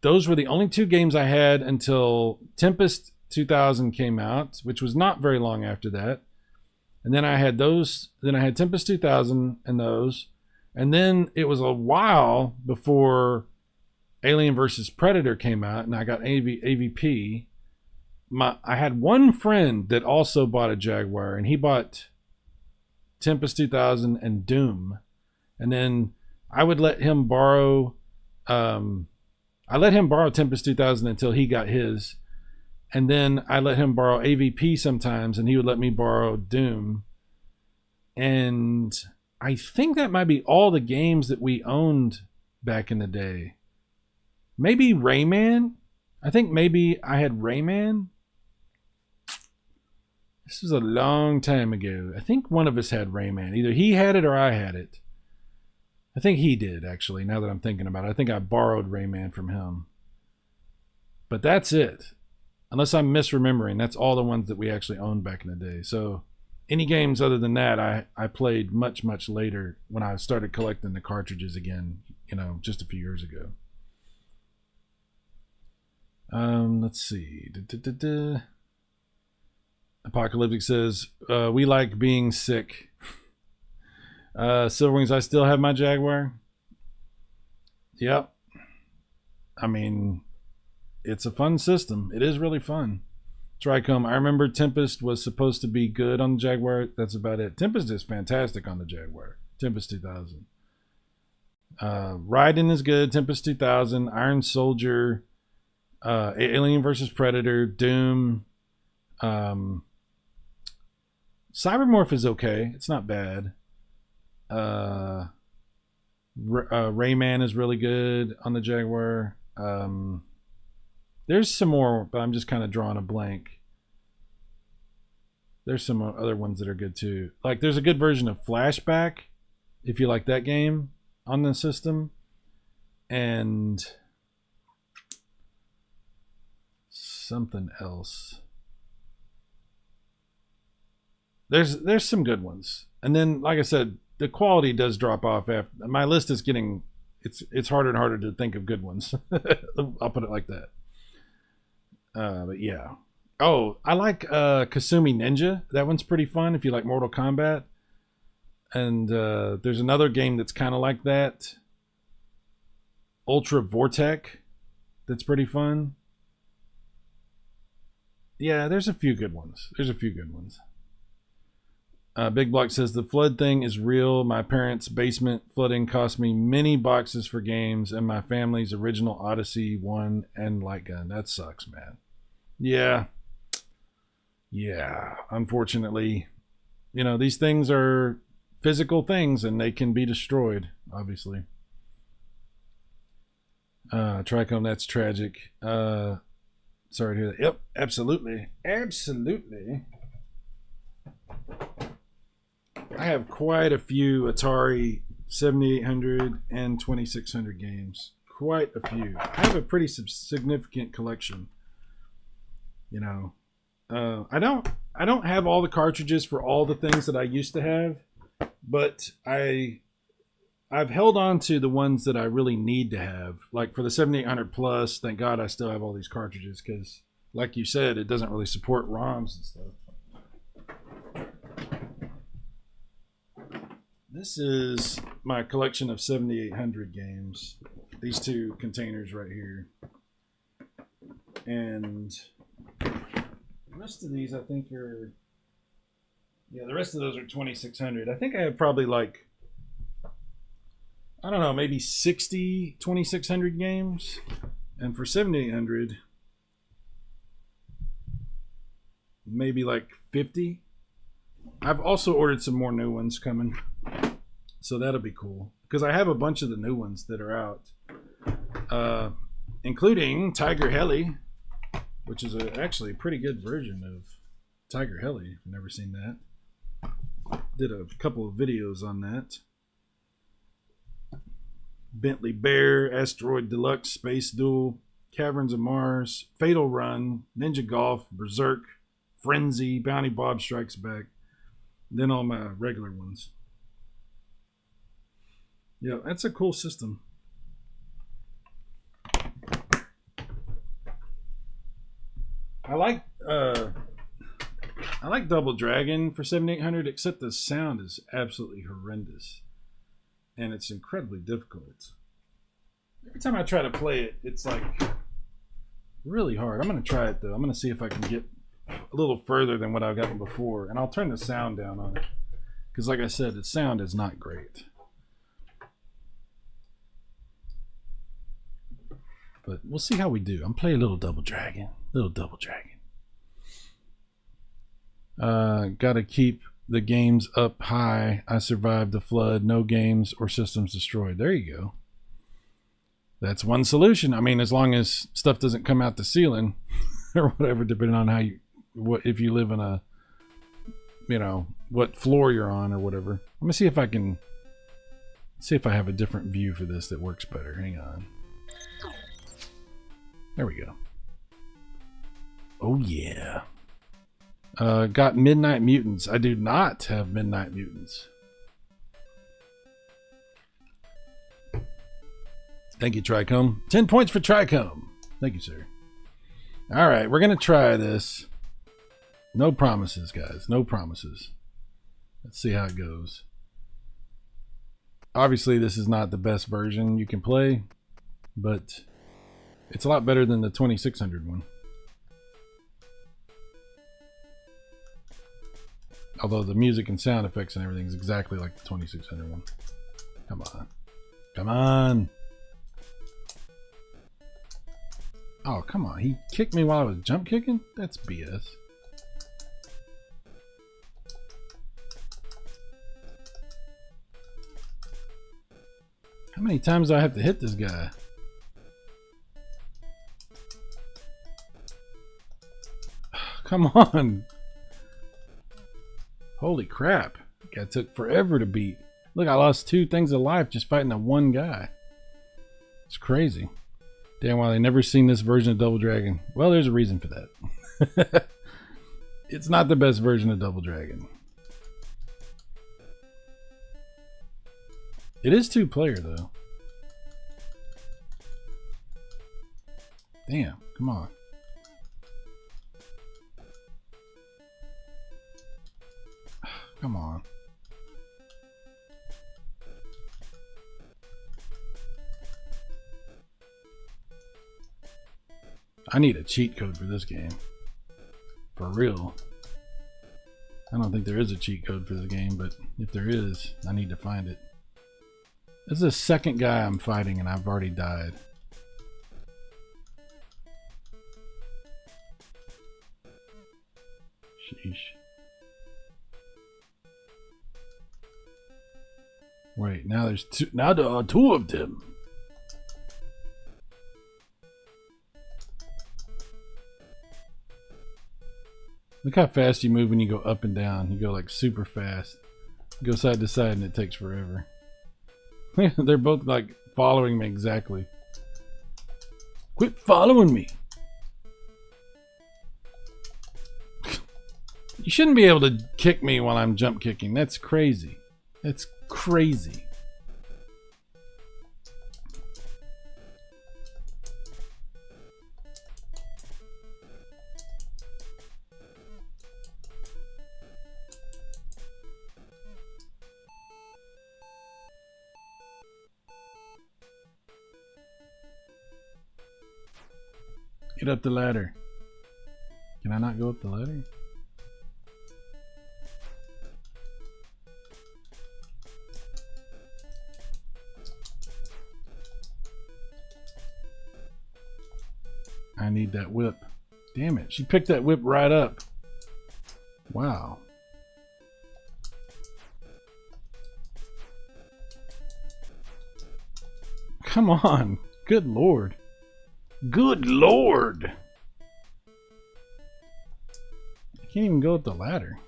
those were the only 2 games I had until Tempest 2000 came out, which was not very long after that. And then I had Tempest 2000 and those. And then it was a while before Alien vs. Predator came out, and I got AVP. I had one friend that also bought a Jaguar, and he bought Tempest 2000 and Doom. And then I would let him borrow Tempest 2000 until he got his. And then I let him borrow AVP sometimes, and he would let me borrow Doom. And I think that might be all the games that we owned back in the day. Maybe Rayman. I think maybe I had Rayman. This was a long time ago. I think one of us had Rayman. Either he had it or I had it. I think he did, actually, now that I'm thinking about it. I think I borrowed Rayman from him. But that's it. Unless I'm misremembering, that's all the ones that we actually owned back in the day. So any games other than that, I played much, much later when I started collecting the cartridges again, just a few years ago. Let's see. Apocalyptic says, we like being sick. Silverwings, I still have my Jaguar. Yep. I mean, it's a fun system. It is really fun. Tricom, I remember Tempest was supposed to be good on the Jaguar. That's about it. Tempest is fantastic on the Jaguar. Tempest 2000. Raiden is good. Tempest 2000. Iron Soldier. Alien vs. Predator. Doom. Cybermorph is okay. It's not bad. Rayman is really good on the Jaguar. There's some more, but I'm just kind of drawing a blank. There's some other ones that are good too. Like there's a good version of Flashback, if you like that game on the system. And something else. There's some good ones. And then, like I said, the quality does drop off after my list is getting it's harder and harder to think of good ones. I'll put it like that. But yeah. Oh, I like Kasumi Ninja. That one's pretty fun if you like Mortal Kombat. And there's another game that's kind of like that. Ultra Vortec. That's pretty fun. Yeah, there's a few good ones. Big Block says the flood thing is real. My parents' basement flooding cost me many boxes for games and my family's original Odyssey 1 and light gun. That sucks, man. Yeah. Unfortunately, these things are physical things and they can be destroyed, obviously. Tricom, that's tragic. Sorry to hear that. Yep, absolutely. I have quite a few Atari 7800 and 2600 games. Quite a few. I have a pretty significant collection. I don't have all the cartridges for all the things that I used to have, but I've held on to the ones that I really need to have. Like for the 7800 Plus, thank God I still have all these cartridges because, like you said, it doesn't really support ROMs and stuff. This is my collection of 7,800 games. These two containers right here. And the rest of these I think are... Yeah, the rest of those are 2,600. I think I have probably like, I don't know, maybe 60 2,600 games. And for 7,800, maybe like 50. I've also ordered some more new ones coming. So that'll be cool. Because I have a bunch of the new ones that are out. Including Tiger Heli, which is actually a pretty good version of Tiger Heli. If you've never seen that. Did a couple of videos on that. Bentley Bear, Asteroid Deluxe, Space Duel, Caverns of Mars, Fatal Run, Ninja Golf, Berserk, Frenzy, Bounty Bob Strikes Back. Then all my regular ones. Yeah, that's a cool system. I like Double Dragon for 7,800, except the sound is absolutely horrendous. And it's incredibly difficult. Every time I try to play it, it's like really hard. I'm going to try it though. I'm going to see if I can get a little further than what I've gotten before. And I'll turn the sound down on it. Because like I said, the sound is not great. But we'll see how we do. I'm playing a little Double Dragon. Gotta keep the games up high. I survived the flood. No games or systems destroyed. There you go. That's one solution. I mean, as long as stuff doesn't come out the ceiling or whatever, depending on how you, if you live in a, you know, what floor you're on or whatever. Let me see if I can, see if I have a different view for this that works better. Hang on. There we go. Oh yeah. Got Midnight Mutants. I do not have Midnight Mutants. Thank you, Tricom. 10 points for Tricom. Thank you, sir. All right, we're going to try this. No promises, guys. No promises. Let's see how it goes. Obviously, this is not the best version you can play, but it's a lot better than the 2,600 one. Although the music and sound effects and everything is exactly like the 2,600 one. Come on. Come on. Oh, come on. He kicked me while I was jump kicking? That's BS. How many times do I have to hit this guy? Come on. Holy crap. That guy took forever to beat. Look, I lost 2 things of life just fighting that one guy. It's crazy. Damn, well, they never seen this version of Double Dragon. Well, there's a reason for that. It's not the best version of Double Dragon. It is 2-player, though. Damn, come on. Come on. I need a cheat code for this game. For real. I don't think there is a cheat code for this game, but if there is, I need to find it. This is the second guy I'm fighting and I've already died. Sheesh. Wait, now there's two. Now there are 2 of them. Look how fast you move when you go up and down. You go like super fast. You go side to side and it takes forever. They're both like following me exactly. Quit following me. You shouldn't be able to kick me while I'm jump kicking. That's crazy. That's crazy. it up the ladder. Can I not go up the ladder? I need that whip. Damn it. She picked that whip right up. Wow. Come on. Good Lord. Good Lord. I can't even go up the ladder.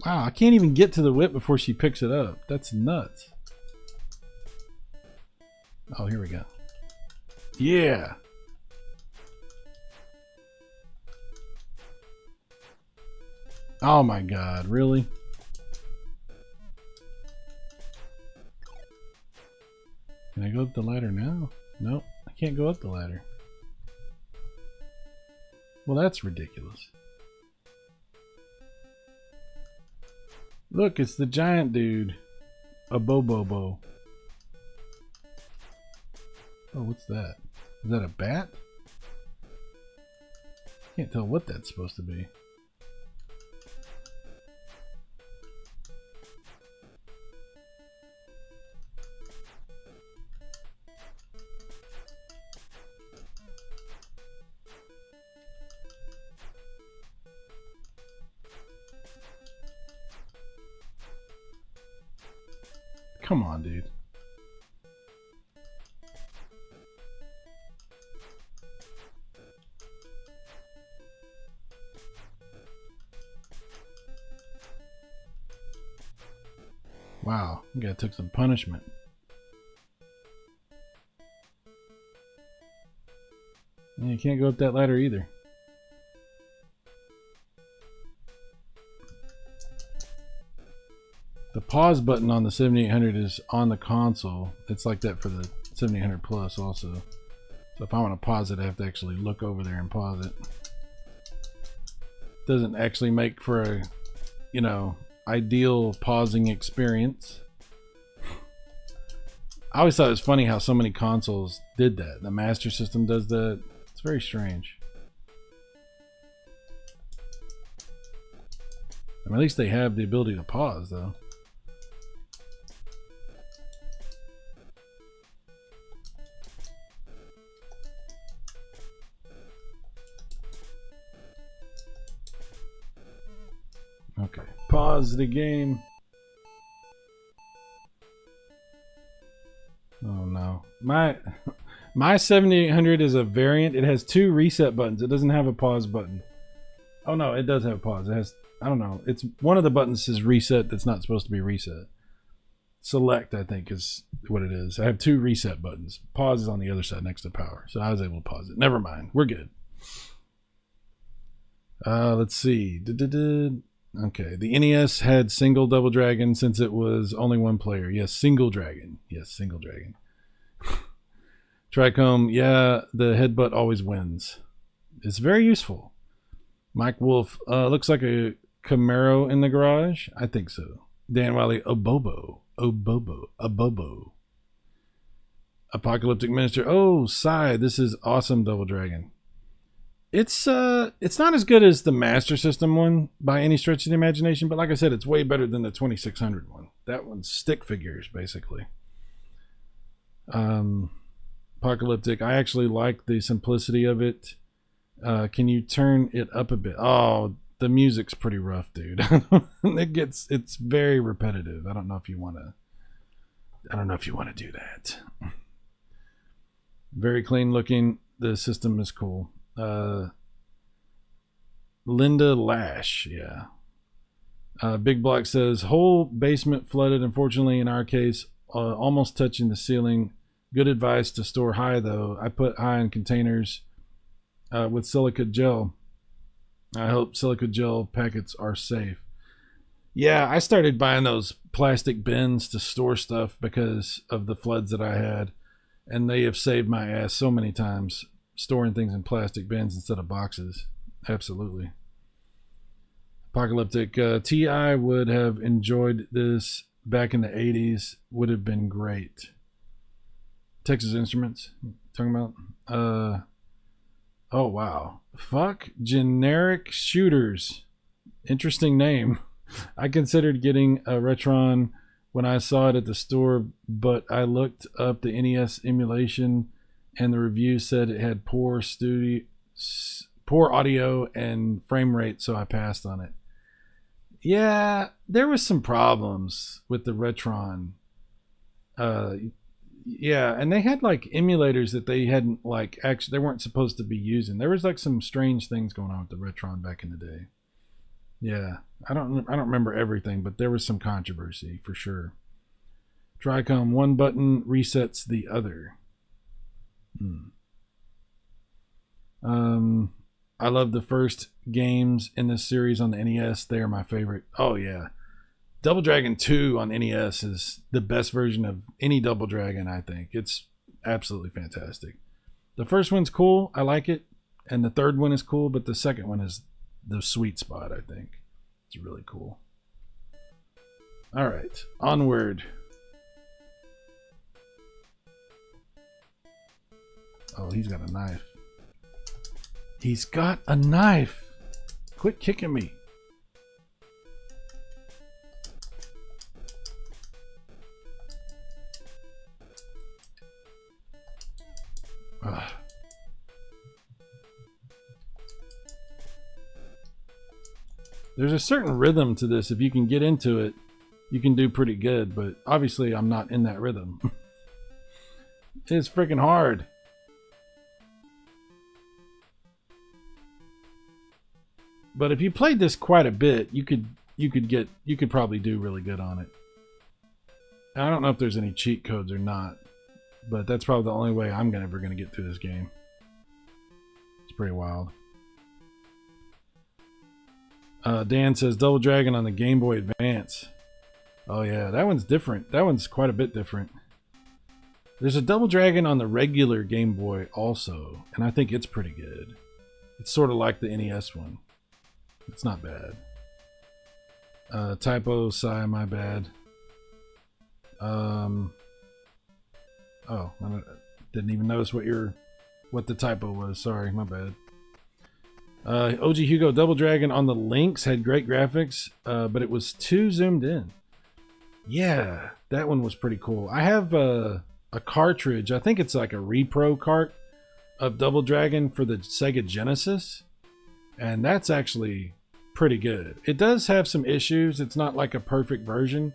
Wow, I can't even get to the whip before she picks it up. That's nuts. Oh, here we go. Yeah. Oh my God, really? Can I go up the ladder now? Nope, I can't go up the ladder. Well, that's ridiculous. Look, it's the giant dude. A Bobobo. Oh, what's that? Is that a bat? Can't tell what that's supposed to be. Come on, dude. Wow, you guy took some punishment. And you can't go up that ladder either. The pause button on the 7800 is on the console. It's like that for the 7800 Plus also. So if I want to pause it, I have to actually look over there and pause it. Doesn't actually make for a, you know, ideal pausing experience. I always thought it was funny how so many consoles did that. The Master System does that. It's very strange. I mean, at least they have the ability to pause, though. Okay, pause the game. Oh no, my 7800 is a variant. It has 2 reset buttons. It doesn't have a pause button. Oh no, it does have a pause. It has, I don't know. It's one of the buttons is reset. That's not supposed to be reset. Select, I think, is what it is. I have 2 reset buttons. Pause is on the other side next to power, so I was able to pause it. Never mind, we're good. Let's see. Okay, the NES had single Double Dragon since it was only 1 player. Yes, single dragon. Yes, single dragon. Trichome, yeah, the headbutt always wins. It's very useful. Mike Wolf, looks like a Camaro in the garage. I think so. Dan Wiley, Obobo. Apocalyptic Minister, oh, Psy, this is awesome Double Dragon. It's not as good as the Master System one by any stretch of the imagination, but like I said, it's way better than the 2600 one. That one's stick figures, basically. Apocalyptic, I actually like the simplicity of it. Can you turn it up a bit? Oh, the music's pretty rough, dude. It's very repetitive. I don't know if you want to do that. Very clean looking. The system is cool. Linda Lash, yeah. Big Block says whole basement flooded, unfortunately in our case, almost touching the ceiling. Good advice to store high though. I put high in containers with silica gel. I hope silica gel packets are safe. Yeah, I started buying those plastic bins to store stuff because of the floods that I had, and they have saved my ass so many times. Storing things in plastic bins instead of boxes. Absolutely. Apocalyptic. T.I. would have enjoyed this back in the 80s. Would have been great. Texas Instruments. Talking about. Oh wow. Fuck generic shooters. Interesting name. I considered getting a Retron when I saw it at the store, but I looked up the NES emulation and the review said it had poor audio and frame rate, so I passed on it. Yeah, there was some problems with the Retron. Yeah, and they had like emulators that they hadn't like actually they weren't supposed to be using. There was like some strange things going on with the Retron back in the day. Yeah, I don't remember everything, but there was some controversy for sure. Tricom, one button resets the other. I love the first games in this series on the NES. They are my favorite. Oh yeah, Double Dragon 2 on NES is the best version of any Double Dragon. I think it's absolutely fantastic. The first one's cool. I like it, and the third one is cool, but the second one is the sweet spot. I think it's really cool. All right, onward. Oh, he's got a knife. He's got a knife. Quit kicking me. Ugh. There's a certain rhythm to this. If you can get into it, you can do pretty good. But obviously, I'm not in that rhythm. It's freaking hard. But if you played this quite a bit, you could probably do really good on it. I don't know if there's any cheat codes or not, but that's probably the only way I'm ever going to get through this game. It's pretty wild. Dan says Double Dragon on the Game Boy Advance. Oh yeah, that one's different. That one's quite a bit different. There's a Double Dragon on the regular Game Boy also, and I think it's pretty good. It's sort of like the NES one. It's not bad. Typo, sigh, my bad. Oh, I didn't even notice what the typo was. Sorry, my bad. OG Hugo, Double Dragon on the Lynx had great graphics, but it was too zoomed in. Yeah, that one was pretty cool. I have a cartridge. I think it's like a repro cart of Double Dragon for the Sega Genesis, and that's actually pretty good. It does have some issues. It's not like a perfect version,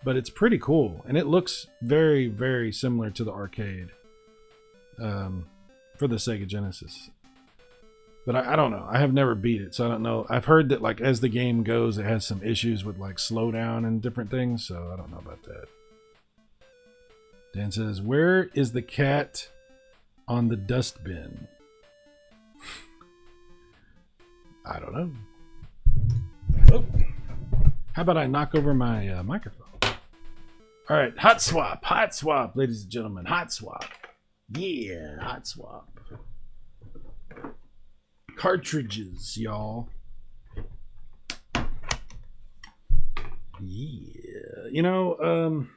but it's pretty cool, and it looks very, very similar to the arcade for the Sega Genesis. But I don't know. I have never beat it, so I don't know. I've heard that like as the game goes, it has some issues with like slowdown and different things, so I don't know about that. Dan says, "Where is the cat on the dustbin?" I don't know. Oh. How about I knock over my microphone? All right, hot swap, ladies and gentlemen, hot swap. Yeah, hot swap. Cartridges, y'all. Yeah, you know,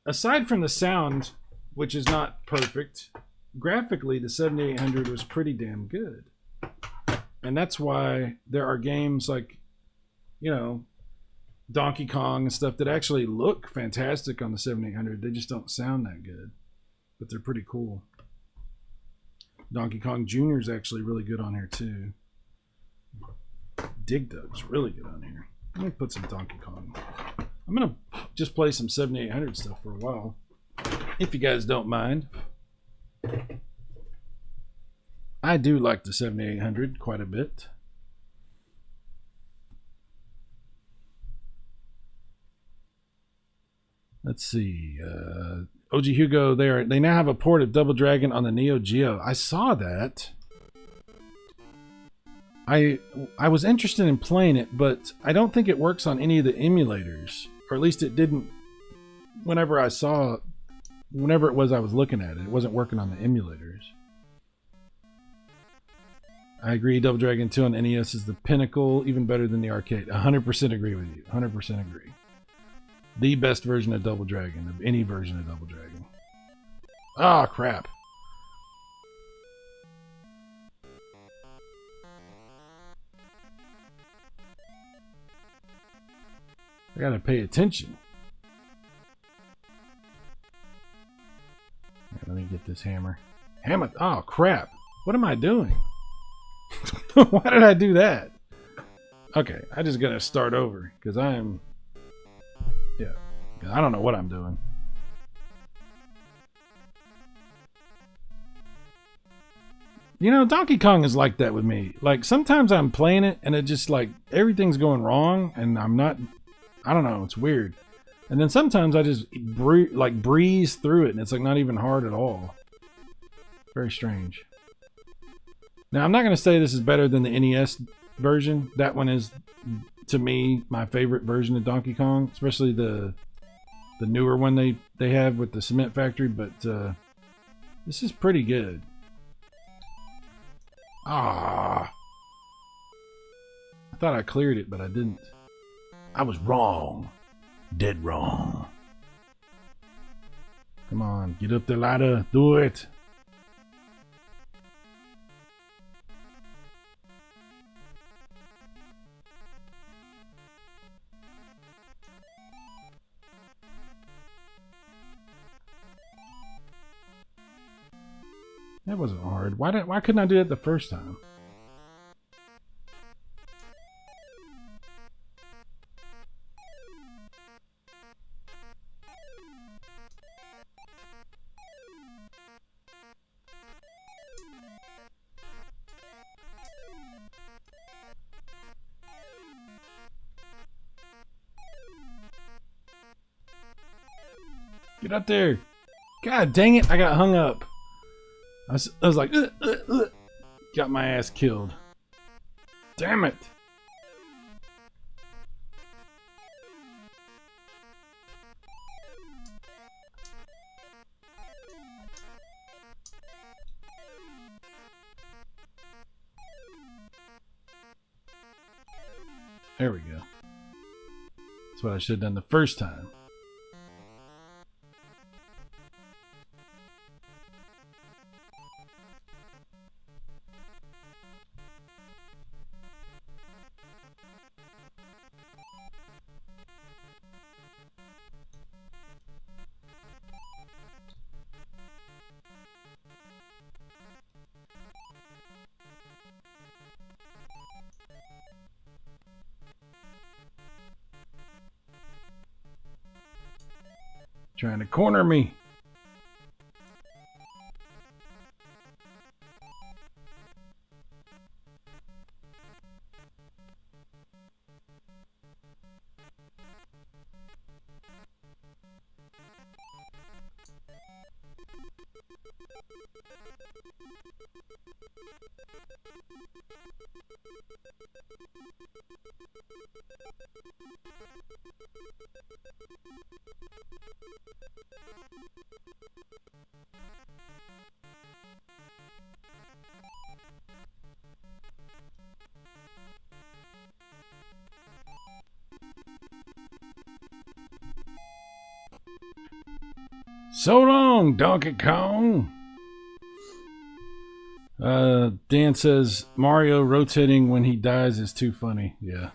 aside from the sound, which is not perfect, graphically the 7800 was pretty damn good. And that's why there are games like, you know, Donkey Kong and stuff that actually look fantastic on the 7800. They just don't sound that good, but they're pretty cool. Donkey Kong Jr. is actually really good on here too. Dig Dug's really good on here. Let me put some Donkey Kong. I'm going to just play some 7800 stuff for a while, if you guys don't mind. I do like the 7800 quite a bit. Let's see. OG Hugo, they now have a port of Double Dragon on the Neo Geo. I saw that. I was interested in playing it, but I don't think it works on any of the emulators, or at least it didn't. Whenever it was I was looking at it, it wasn't working on the emulators. I agree. Double Dragon 2 on NES is the pinnacle, even better than the arcade. 100% agree with you. 100% agree. The best version of Double Dragon, of any version of Double Dragon. Ah, crap. I gotta pay attention. Let me get this hammer. Hammer. Oh, crap. What am I doing? Why did I do that? Okay, I just gotta start over because I am. Yeah, I don't know what I'm doing. You know, Donkey Kong is like that with me. Like, sometimes I'm playing it and it just like everything's going wrong and I'm not. I don't know. It's weird. And then sometimes I just breeze through it and it's like not even hard at all. Very strange. Now, I'm not going to say this is better than the NES version. That one is, to me, my favorite version of Donkey Kong, especially the newer one they have with the cement factory, but this is pretty good. Ah. I thought I cleared it, but I didn't. I was wrong. Dead wrong. Come on, get up the ladder. Do it. That wasn't hard. Why couldn't I do it the first time? Get up there. God dang it, I got hung up. I was like, got my ass killed. Damn it. There we go. That's what I should have done the first time. Trying to corner me. So long, Donkey Kong. Dan says Mario rotating when he dies is too funny. Yeah.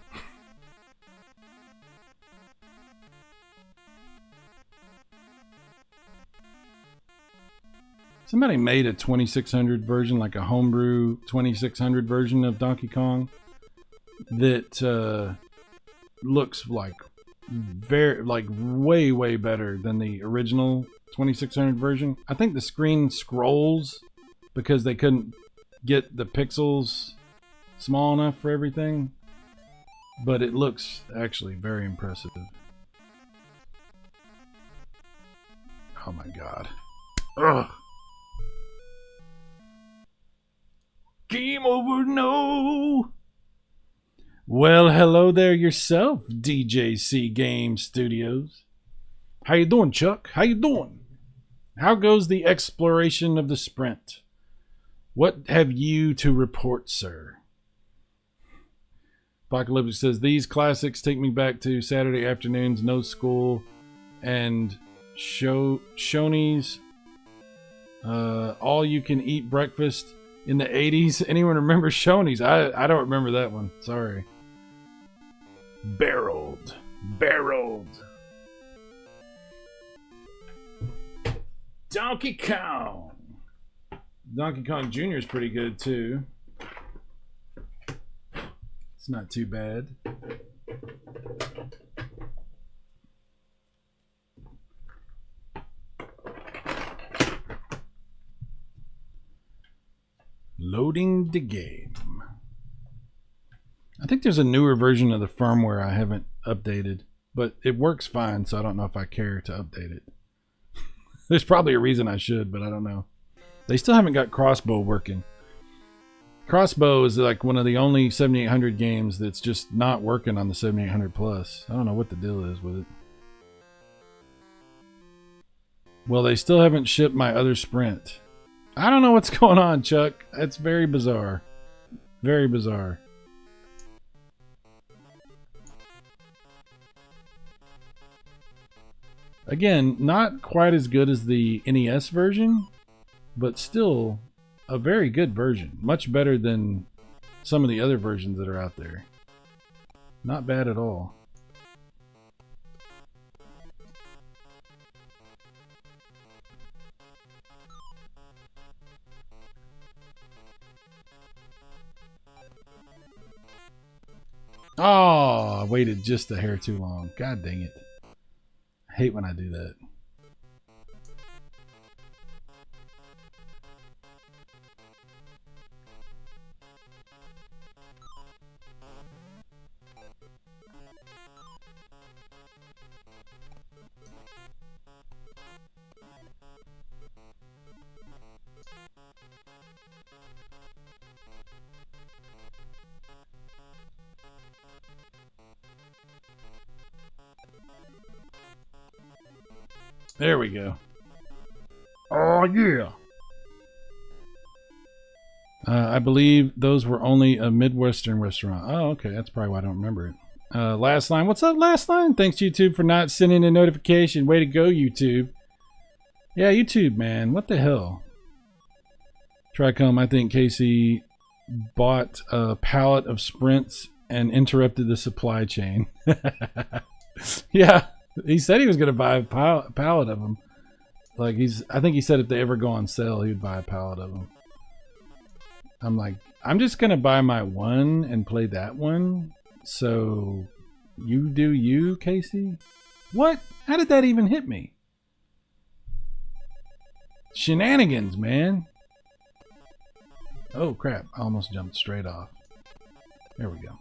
Somebody made a 2600 version, like a homebrew 2600 version of Donkey Kong that looks like way better than the original 2600 version. I think the screen scrolls because they couldn't get the pixels small enough for everything, but it looks actually very impressive. Oh my god. Ugh. Game over, no. Well, hello there yourself, DJC Game Studios. How you doing, Chuck? How you doing? How goes the exploration of the sprint? What have you to report, sir? Apocalyptic says, these classics take me back to Saturday afternoons, no school, and Shoney's All you can eat breakfast in the 80s. Anyone remember Shoney's? I don't remember that one. Sorry. Barreled. Donkey Kong. Donkey Kong Jr. is pretty good too. It's not too bad. Loading the game. I think there's a newer version of the firmware I haven't updated, but it works fine, so I don't know if I care to update it. There's probably a reason I should, but I don't know. They still haven't got Crossbow working. Crossbow is like one of the only 7800 games that's just not working on the 7800 Plus. I don't know what the deal is with it. Well, they still haven't shipped my other Sprint. I don't know what's going on, Chuck. It's very bizarre. Very bizarre. Again, not quite as good as the NES version, but still a very good version. Much better than some of the other versions that are out there. Not bad at all. Oh, I waited just a hair too long. God dang it. I hate when I do that. There we go. Oh, yeah. I believe those were only a Midwestern restaurant. Oh, okay. That's probably why I don't remember it. Last line. What's up, Last Line? Thanks, YouTube, for not sending a notification. Way to go, YouTube. Yeah, YouTube, man. What the hell? Tricom, I think Casey bought a pallet of Sprints and interrupted the supply chain. Yeah. He said he was going to buy a pallet of them. Like I think he said if they ever go on sale, he would buy a pallet of them. I'm like, I'm just going to buy my one and play that one. So you do you, Casey? What? How did that even hit me? Shenanigans, man. Oh, crap. I almost jumped straight off. There we go.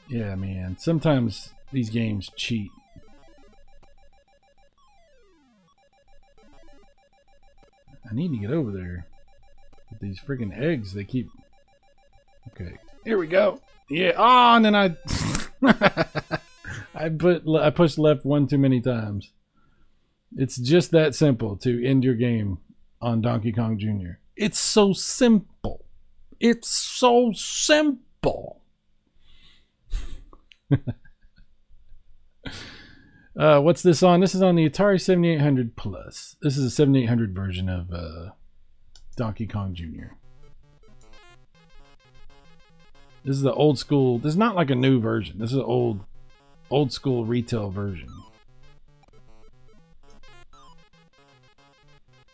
Yeah, man. Sometimes these games cheat. I need to get over there. With these freaking eggs, they keep... Okay. Here we go. Yeah. Oh, and then I... I pushed left one too many times. It's just that simple to end your game on Donkey Kong Jr. It's so simple. It's so simple. What's this on? This is on the Atari 7800 Plus. This is a 7800 version of Donkey Kong Jr. This is the old school. This is not like a new version. This is an old school retail version.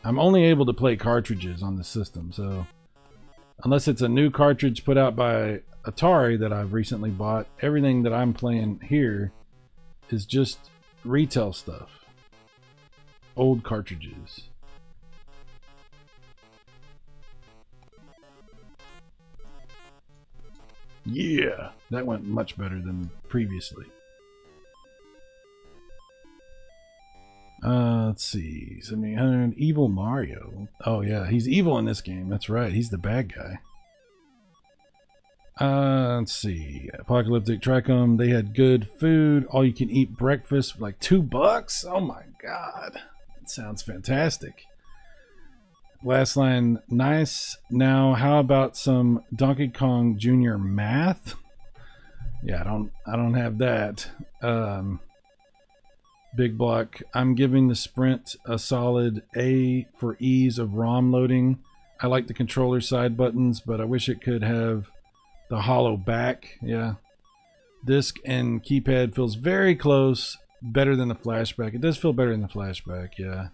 I'm only able to play cartridges on the system, so unless it's a new cartridge put out by Atari that I've recently bought, everything that I'm playing here is just retail stuff. Old cartridges. Yeah, that went much better than previously. Let's see. 7800 Evil Mario. Oh yeah, he's evil in this game. That's right. He's the bad guy. Let's see. Apocalyptic Tricom. They had good food. All you can eat breakfast for like $2. Oh my god. That sounds fantastic. Last line. Nice. Now, how about some Donkey Kong Jr. math? Yeah, I don't have that. Big block. I'm giving the sprint a solid A for ease of ROM loading. I like the controller side buttons, but I wish it could have the hollow back. Yeah. Disc and keypad feels very close. Better than the flashback. It does feel better than the flashback, yeah.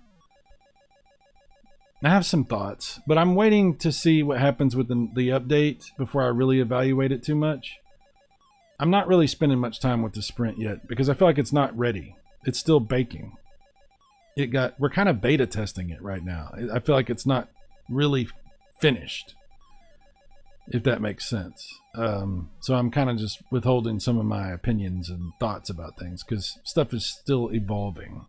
I have some thoughts, but I'm waiting to see what happens with the update before I really evaluate it too much. I'm not really spending much time with the sprint yet because I feel like it's not ready. It's still baking. We're kind of beta testing it right now. I feel like it's not really finished, if that makes sense. So I'm kind of just withholding some of my opinions and thoughts about things because stuff is still evolving.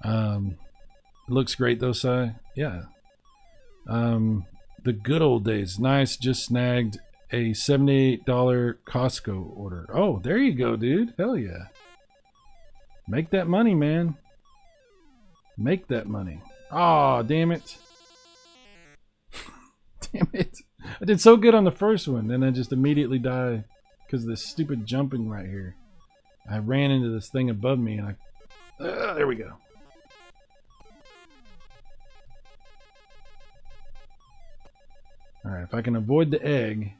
It looks great though, Si. Yeah. The good old days. Nice. Just snagged a $78 Costco order. Oh, there you go, dude. Hell yeah. Make that money, man. Make that money. Aw, damn it. Damn it. I did so good on the first one, and I just immediately die because of this stupid jumping right here. I ran into this thing above me, and there we go. Alright, if I can avoid the egg.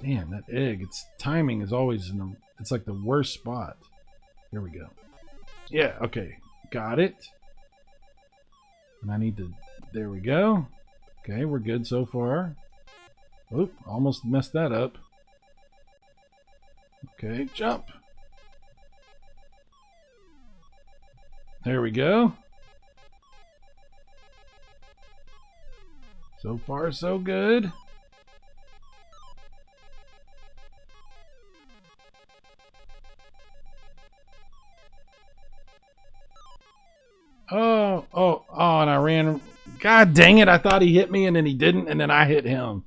Damn, that egg, its timing is always it's like the worst spot. Here we go. Yeah, okay. Got it. And I need to, there we go. Okay, we're good so far. Oop, almost messed that up. Okay, jump. There we go. So far, so good. Oh, and I ran. God dang it, I thought he hit me and then he didn't, and then I hit him.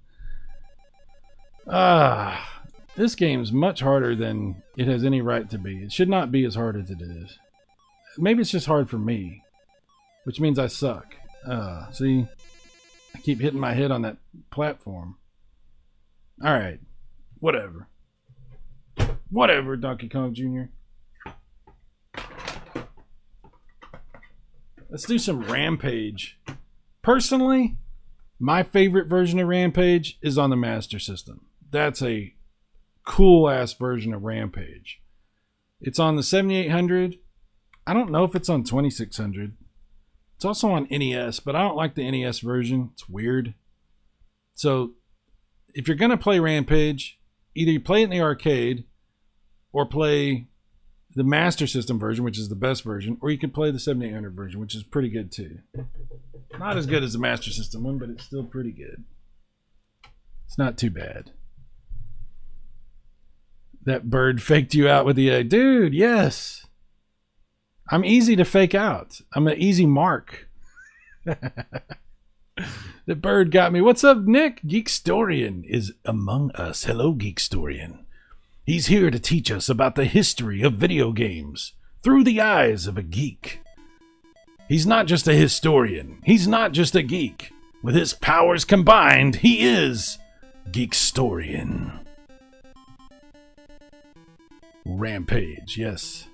This game's much harder than it has any right to be. It should not be as hard as it is. Maybe it's just hard for me, which means I suck. See? I keep hitting my head on that platform. Alright. Whatever. Whatever, Donkey Kong Jr. Let's do some Rampage. Personally, my favorite version of Rampage is on the Master System. That's a cool-ass version of Rampage. It's on the 7800. I don't know if it's on 2600. It's also on NES, but I don't like the NES version. It's weird. So, if you're going to play Rampage, either you play it in the arcade or play the Master System version, which is the best version, or you can play the 7800 version, which is pretty good too. Not as good as the Master System one, but it's still pretty good. It's not too bad. That bird faked you out with the egg. Dude, yes. I'm easy to fake out. I'm an easy mark. The bird got me. What's up, Nick? Geekstorian is among us. Hello, Geekstorian. He's here to teach us about the history of video games through the eyes of a geek. He's not just a historian. He's not just a geek. With his powers combined, he is Geekstorian. Rampage, yes.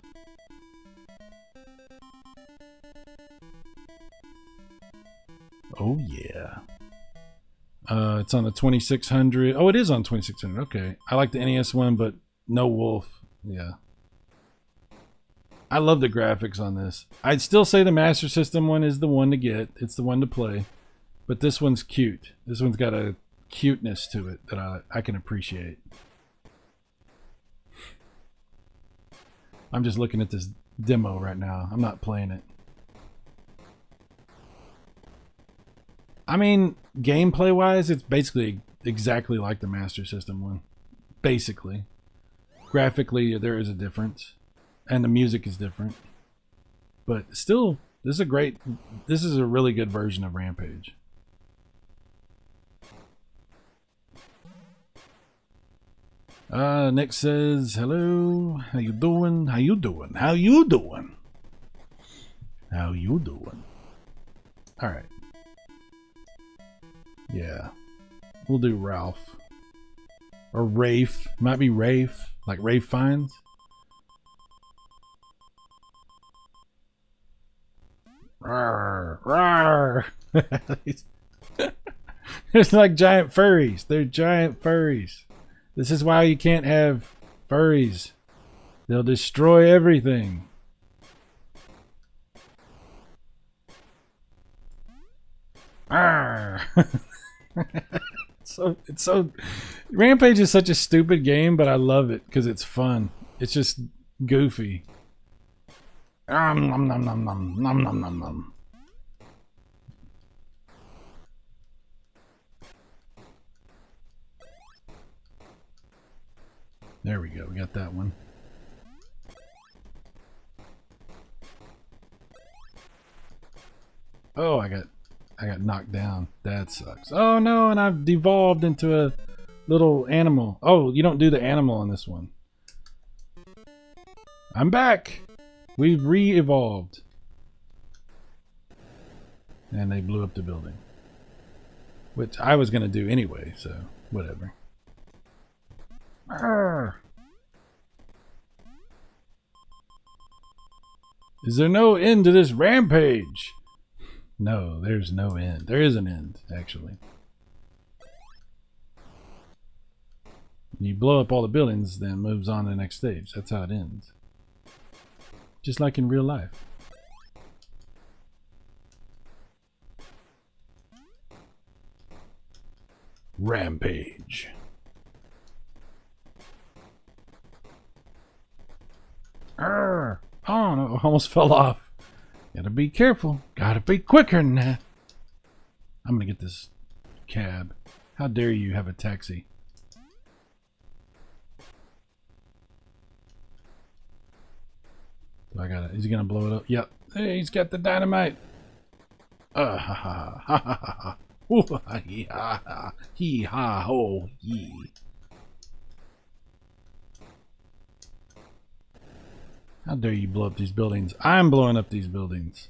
Oh, yeah. It's on the 2600. Oh, it is on 2600. Okay. I like the NES one, but no wolf. Yeah. I love the graphics on this. I'd still say the Master System one is the one to get. It's the one to play. But this one's cute. This one's got a cuteness to it that I can appreciate. I'm just looking at this demo right now. I'm not playing it. I mean, gameplay-wise, it's basically exactly like the Master System one. Basically. Graphically, there is a difference. And the music is different. But still, this is a really good version of Rampage. Nick says, hello, how you doing? How you doing? How you doing? How you doing? Alright. Yeah. We'll do Ralph. Or Rafe. Might be Rafe. Like Rafe Fiennes. Rawr, rawr. It's like giant furries. They're giant furries. This is why you can't have furries. They'll destroy everything. It's so Rampage is such a stupid game, but I love it because it's fun. It's just goofy. Nom nom nom nom nom nom nom nom. There we go. We got that one. Oh, I got knocked down. That sucks. Oh no, and I've devolved into a little animal. Oh, you don't do the animal in this one. I'm back. We've re-evolved. And they blew up the building. Which I was going to do anyway, so whatever. Arrgh. Is there no end to this rampage? No, there's no end. There is an end, actually. You blow up all the buildings, then it moves on to the next stage. That's how it ends. Just like in real life. Rampage. Arrgh. Oh no, almost fell off. Gotta be careful. Gotta be quicker than that. I'm gonna get this cab. How dare you have a taxi? Do I gotta, is he gonna blow it up? Yep. Hey, he's got the dynamite. Ha ha ha ha ha ha. Ooh, ha hee ha ha. Hee ha ho yee. How dare you blow up these buildings? I'm blowing up these buildings.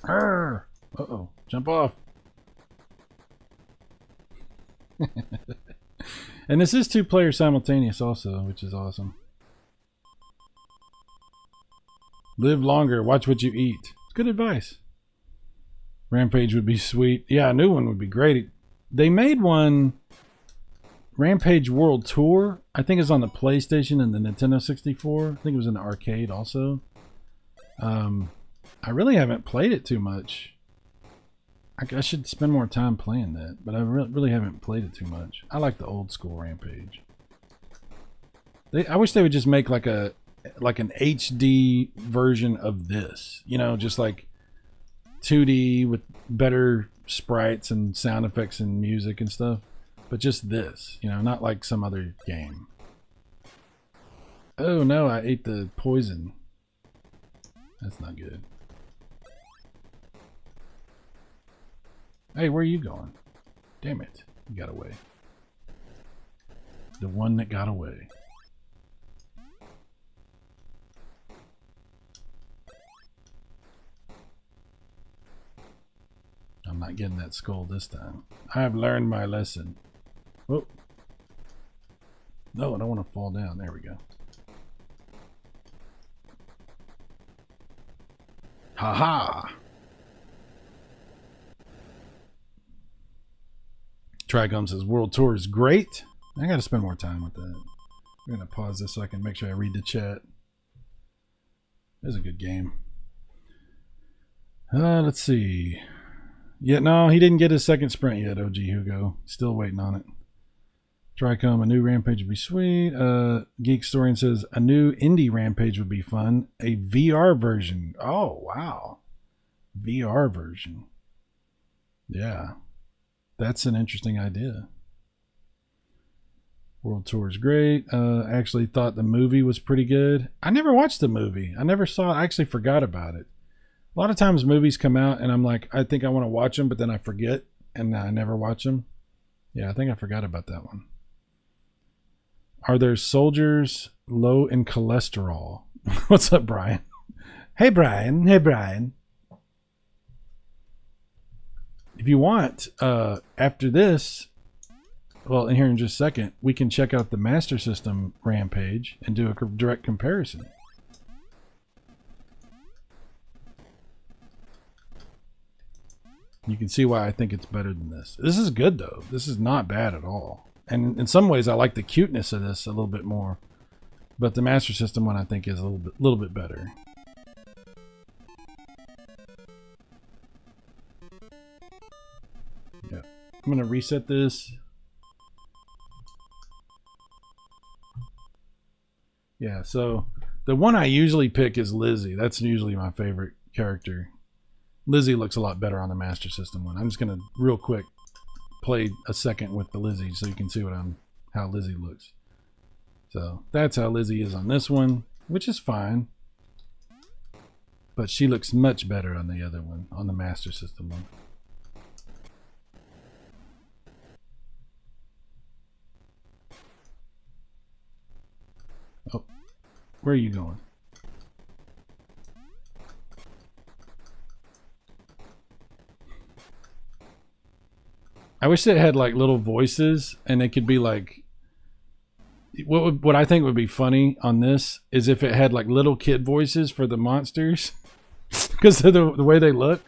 Arrgh. Uh-oh. Jump off. And this is 2-player simultaneous also, which is awesome. Live longer. Watch what you eat. It's good advice. Rampage would be sweet. Yeah, a new one would be great. They made one, Rampage World Tour. I think it's on the PlayStation and the Nintendo 64. I think it was in the arcade also. I really haven't played it too much. I should spend more time playing that, but I really haven't played it too much. I like the old school Rampage. I wish they would just make like an HD version of this. You know, just like 2D with better sprites and sound effects and music and stuff, but just this, you know, not like some other game. Oh no, I ate the poison. That's not good. Hey, where are you going? Damn it, you got away. The one that got away. I'm not getting that skull this time. I've learned my lesson. Oh. No, I don't want to fall down. There we go. Ha-ha! Tricom says World Tour is great. I gotta spend more time with that. I'm gonna pause this so I can make sure I read the chat. It was a good game. Let's see. Yeah, no, he didn't get his second sprint yet, OG Hugo. Still waiting on it. Tricom, a new Rampage would be sweet. Geek Storian says, a new indie Rampage would be fun. A VR version. Oh, wow. VR version. Yeah. That's an interesting idea. World Tour is great. Actually thought the movie was pretty good. I never watched the movie. I never saw it. I actually forgot about it. A lot of times movies come out and I'm like, I think I want to watch them, but then I forget and I never watch them. Yeah, I think I forgot about that one. Are there soldiers low in cholesterol? What's up, Brian? Hey, Brian. Hey, Brian. If you want, after this, well, here in just a second, we can check out the Master System Rampage and do a direct comparison. You can see why I think it's better than this. This is good, though. This is not bad at all. And in some ways, I like the cuteness of this a little bit more. But the Master System one, I think, is a little bit better. Yeah. I'm going to reset this. Yeah, so the one I usually pick is Lizzie. That's usually my favorite character. Lizzie looks a lot better on the Master System one. I'm just gonna real quick play a second with the Lizzie so you can see how Lizzie looks. So that's how Lizzie is on this one, which is fine. But she looks much better on the other one, on the Master System one. Oh, where are you going? I wish it had like little voices and it could be like, what I think would be funny on this is if it had like little kid voices for the monsters because of the way they look,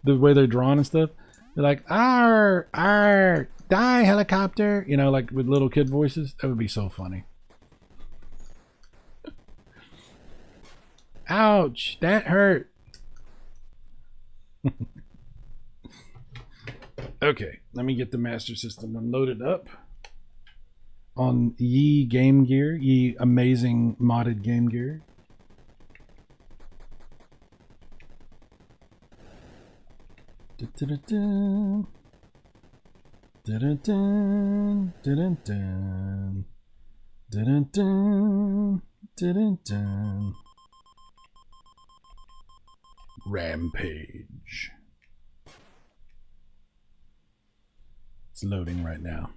the way they're drawn and stuff. They're like, "Arr, arr, die helicopter," you know, like with little kid voices. That would be so funny. Ouch, that hurt. Okay, let me get the Master System one loaded up on Ye Game Gear, Ye amazing modded Game Gear. Dun-dun-dun. Dun-dun-dun. Dun-dun-dun. Dun-dun-dun. Dun-dun-dun. Rampage. It's loading right now.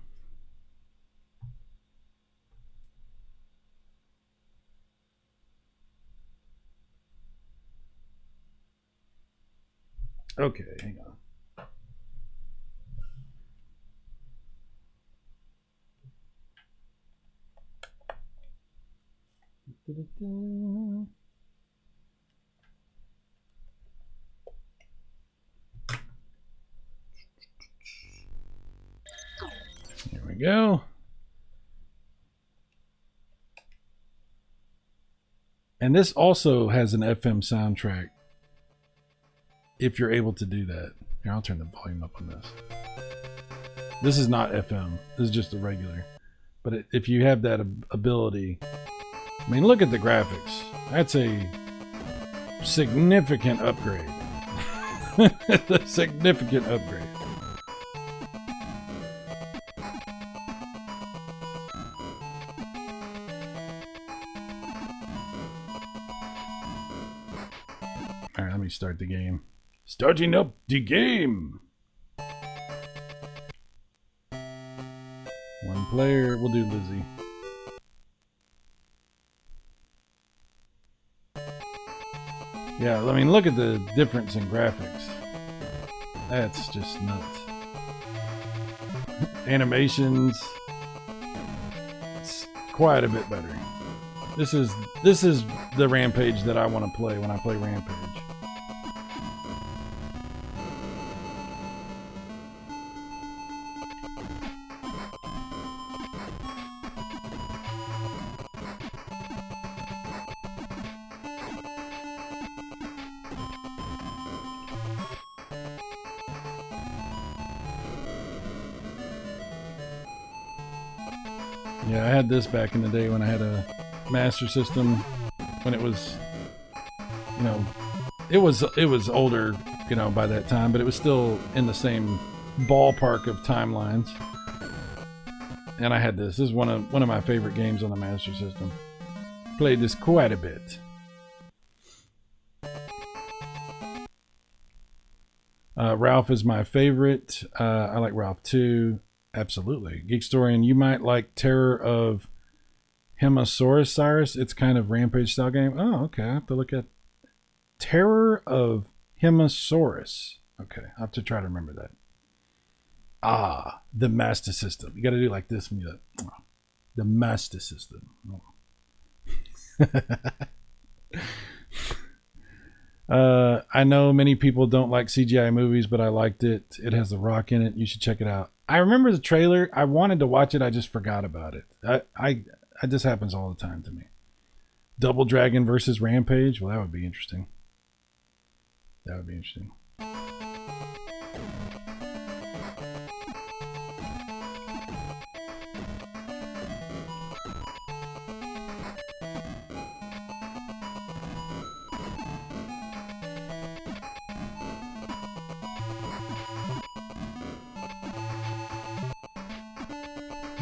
Okay, hang on. Here we go. And this also has an FM soundtrack if you're able to do that. Here, I'll turn the volume up on this. This is not FM. This is just a regular. But if you have that ability, I mean, look at the graphics. That's a significant upgrade. A significant upgrade. All right, let me start the game. Starting up the game. One player. We'll do Lizzie. Yeah, I mean, look at the difference in graphics. That's just nuts. Animations. It's quite a bit better. This is the Rampage that I want to play when I play Rampage. Yeah, I had this back in the day when I had a Master System, when it was, you know, it was older, you know, by that time, but it was still in the same ballpark of timelines. And I had this. This is one of my favorite games on the Master System. Played this quite a bit. Ralph is my favorite. I like Ralph too. Absolutely. Geekstorian, you might like Terror of Hemosaurus, Cyrus. It's kind of Rampage style game. Oh, okay. I have to look at Terror of Hemosaurus. Okay, I have to try to remember that. Ah, the Master System. You got to do like this when you like, the Master System. I know many people don't like CGI movies, but I liked it. It has The Rock in it. You should check it out. I remember the trailer. I wanted to watch it. I just forgot about it. This happens all the time to me. Double Dragon versus Rampage. Well, that would be interesting. That would be interesting.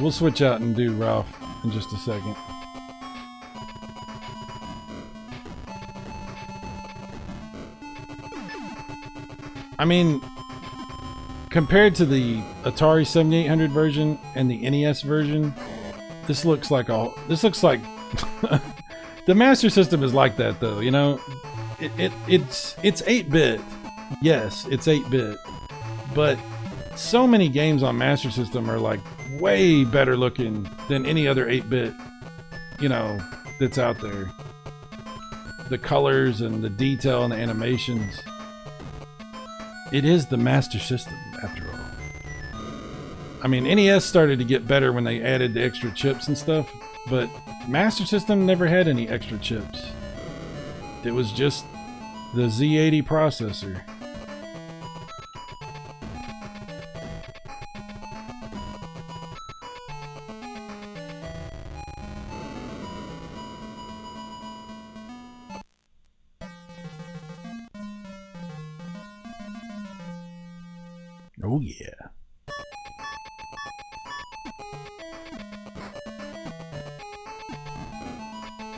We'll switch out and do Ralph in just a second. I mean, compared to the Atari 7800 version and the NES version, this looks like the Master System is like that though, you know. It's 8-bit. Yes, it's 8-bit. But so many games on Master System are like way better looking than any other 8-bit, you know, that's out there. The colors and the detail and the animations. It is the Master System, after all. I mean, NES started to get better when they added the extra chips and stuff, but Master System never had any extra chips. It was just the Z80 processor. Oh yeah.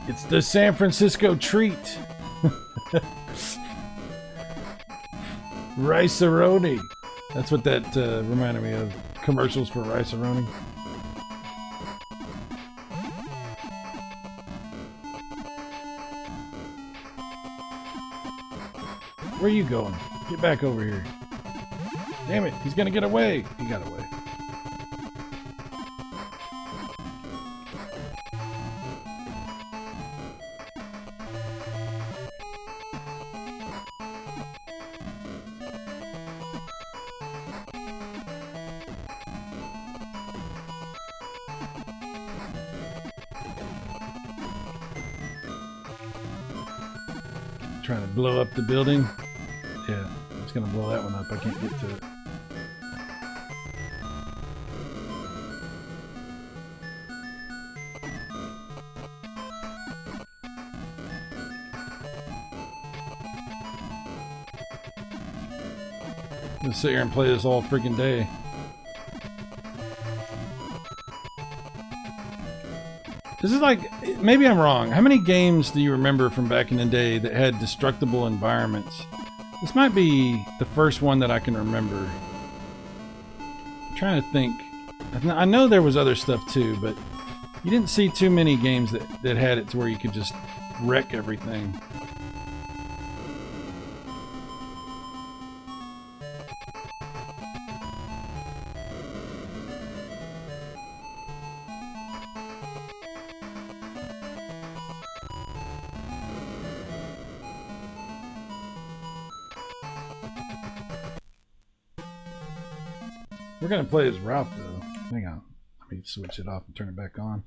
It's the San Francisco treat. Rice-A-Roni. That's what that reminded me of. Commercials for Rice-A-Roni. Where are you going? Get back over here. Damn it, he's gonna get away. He got away. Trying to blow up the building. Yeah, it's gonna blow that one up. I can't get to it. I'm gonna sit here and play this all freaking day. This is like, maybe I'm wrong. How many games do you remember from back in the day that had destructible environments? This might be the first one that I can remember. I'm trying to think. I know there was other stuff too, but you didn't see too many games that had it to where you could just wreck everything. We're gonna play as Ralph though. Hang on. Let me switch it off and turn it back on.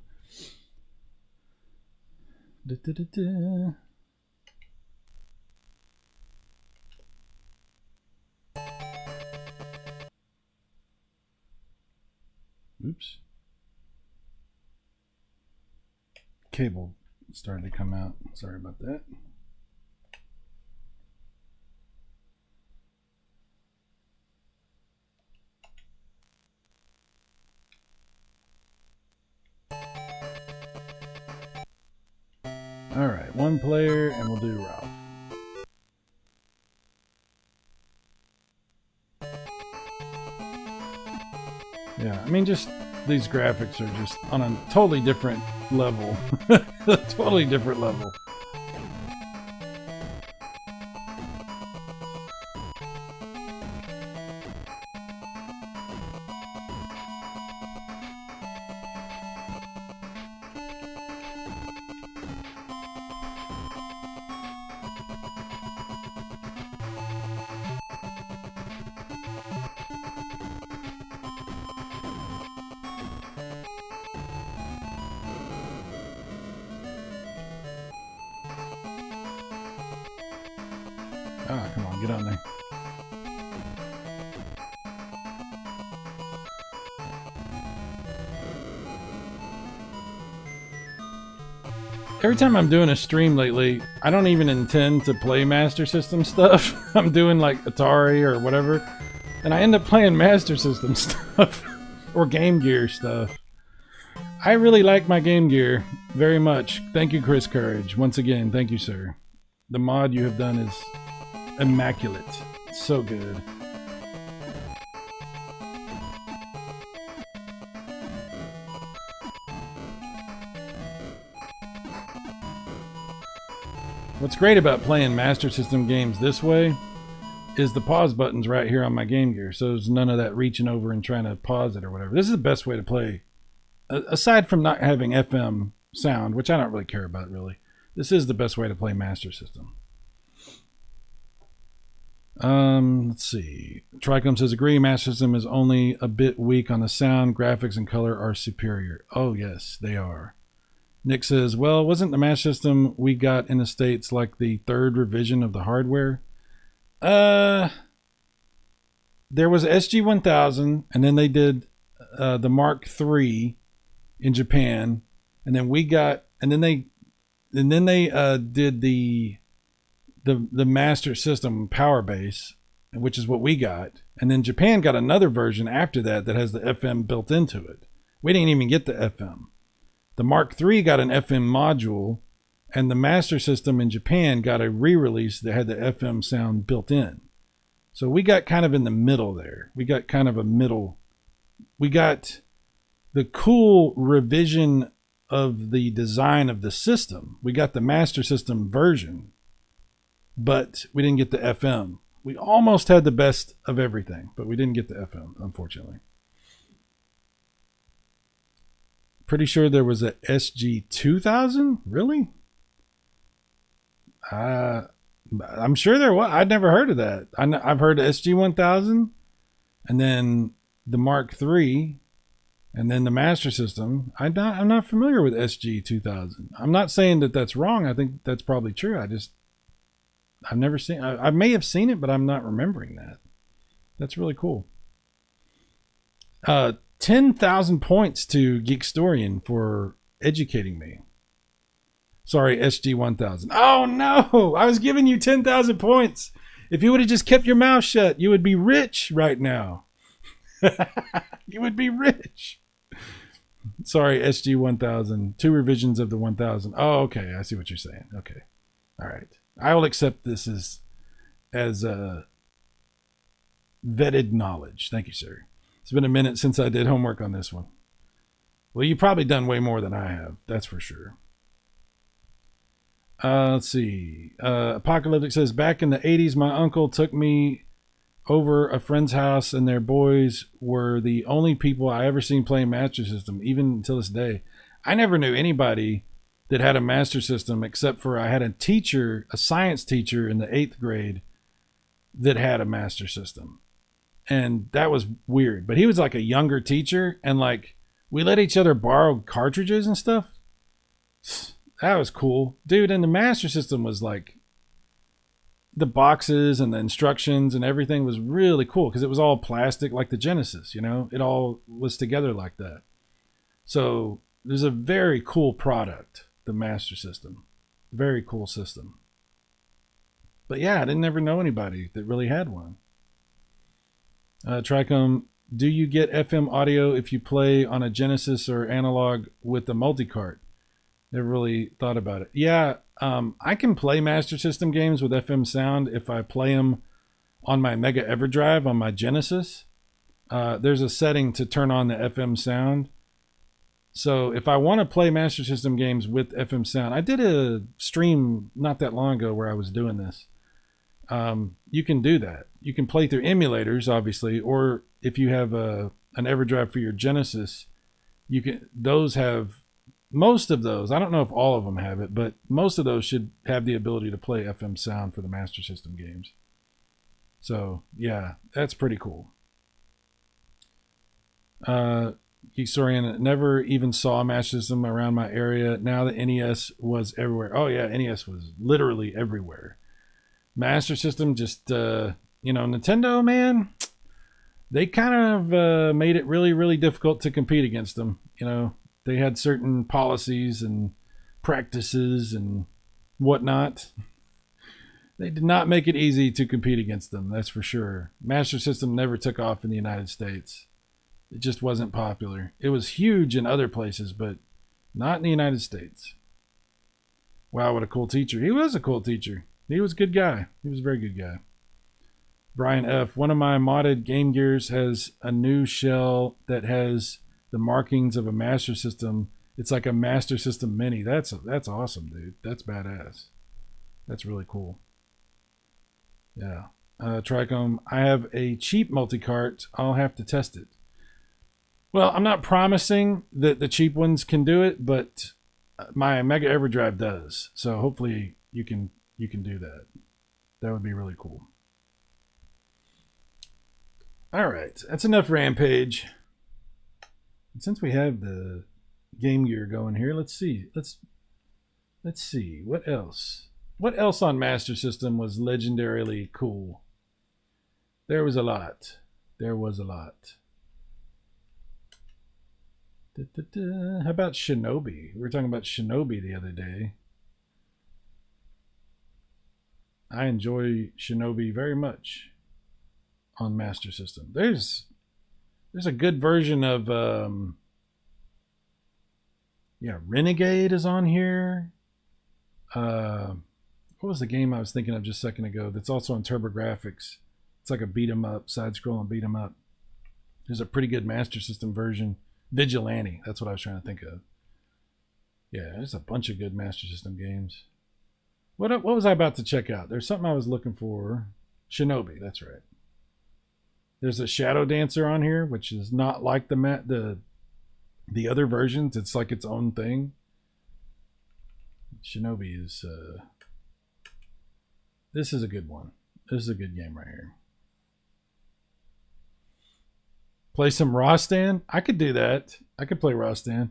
Da, da, da, da. Oops. Cable started to come out. Sorry about that. All right, one player, and we'll do Ralph. Yeah, I mean, just these graphics are just on a totally different level. A totally different level. Ah, come on, get on there. Every time I'm doing a stream lately, I don't even intend to play Master System stuff. I'm doing like Atari or whatever, and I end up playing Master System stuff or Game Gear stuff. I really like my Game Gear very much. Thank you, Chris Courage. Once again, thank you, sir. The mod you have done is immaculate. It's so good. What's great about playing Master System games this way is the pause button's right here on my Game Gear, so there's none of that reaching over and trying to pause it or whatever. This is the best way to play. Aside from not having FM sound, which I don't really care about really, this is the best way to play Master System. Let's see. Tricom says, agree, Master System is only a bit weak on the sound, graphics, and color are superior. Oh yes, they are. Nick says, well, wasn't the Master System we got in the States like the third revision of the hardware? There was SG-1000, and then they did the Mark III in Japan, and then we got, and then they did the Master System Power Base, which is what we got, and then Japan got another version after that that has the FM built into it. We didn't even get the FM. The Mark III got an FM module, and the Master System in Japan got a re-release that had the FM sound built in. So we got kind of in the middle there. We got kind of a middle. We got the cool revision of the design of the system. We got the Master System version, but we didn't get the FM. We almost had the best of everything, but we didn't get the FM, unfortunately. Pretty sure there was a SG-2000? Really? I'm sure there was. I'd never heard of that. I've heard of SG-1000, and then the Mark III, and then the Master System. I'm not familiar with SG-2000. I'm not saying that that's wrong. I think that's probably true. I've never seen. I may have seen it, but I'm not remembering that. That's really cool. 10,000 points to Geekstorian for educating me. Sorry, SG-1000. Oh no! I was giving you 10,000 points. If you would have just kept your mouth shut, you would be rich right now. You would be rich. Sorry, SG-1000. 2 revisions of the 1000. Oh, okay. I see what you're saying. Okay. All right. I will accept this as vetted knowledge. Thank you, sir. It's been a minute since I did homework on this one. Well, you've probably done way more than I have. That's for sure. Let's see. Apocalyptic says, back in the 80s, my uncle took me over a friend's house, and their boys were the only people I ever seen playing Master System, even until this day. I never knew anybody that had a Master System except for I had a teacher, a science teacher in the 8th grade that had a Master System. And that was weird. But he was like a younger teacher, and like we let each other borrow cartridges and stuff. That was cool. Dude, and the Master System was like the boxes and the instructions and everything was really cool because it was all plastic like the Genesis, you know? It all was together like that. So there's a very cool product, the Master System. Very cool system. But yeah, I didn't ever know anybody that really had one. Tricom, do you get FM audio if you play on a Genesis or analog with the multi-cart? Never really thought about it. Yeah, I can play Master System games with FM sound if I play them on my Mega EverDrive on my Genesis. There's a setting to turn on the FM sound. So if I want to play Master System games with FM sound, I did a stream not that long ago where I was doing this. You can do that. You can play through emulators, obviously, or if you have an EverDrive for your Genesis, you can. Those have most of those. I don't know if all of them have it, but most of those should have the ability to play FM sound for the Master System games. So yeah, that's pretty cool. Geekstorian, never even saw a Master System around my area. Now the NES was everywhere. Oh yeah, NES was literally everywhere. Master System just, Nintendo, man, they kind of made it really, really difficult to compete against them. They had certain policies and practices and whatnot. They did not make it easy to compete against them, that's for sure. Master System never took off in the United States. It just wasn't popular. It was huge in other places, but not in the United States. Wow, what a cool teacher. He was a cool teacher. He was a good guy. He was a very good guy. Brian F. One of my modded Game Gears has a new shell that has the markings of a Master System. It's like a Master System Mini. That's awesome, dude. That's badass. That's really cool. Yeah. Tricom, I have a cheap multi-cart. I'll have to test it. Well, I'm not promising that the cheap ones can do it, but my Mega EverDrive does. So hopefully you can do that. That would be really cool. All right, that's enough Rampage. And since we have the Game Gear going here, let's see. Let's see what else. What else on Master System was legendarily cool? There was a lot. There was a lot. How about Shinobi? We were talking about Shinobi the other day. I enjoy Shinobi very much on Master System. There's a good version of Renegade is on here. What was the game I was thinking of just a second ago that's also on TurboGrafx? It's like a beat 'em up, side-scrolling beat 'em up. There's a pretty good Master System version. Vigilante, that's what I was trying to think of. Yeah, there's a bunch of good Master System games. What was I about to check out? There's something I was looking for. Shinobi, that's right. There's a Shadow Dancer on here, which is not like the other versions. It's like its own thing. Shinobi is this is a good one. This is a good game right here. Play some Rostan? I could do that. I could play Rostan.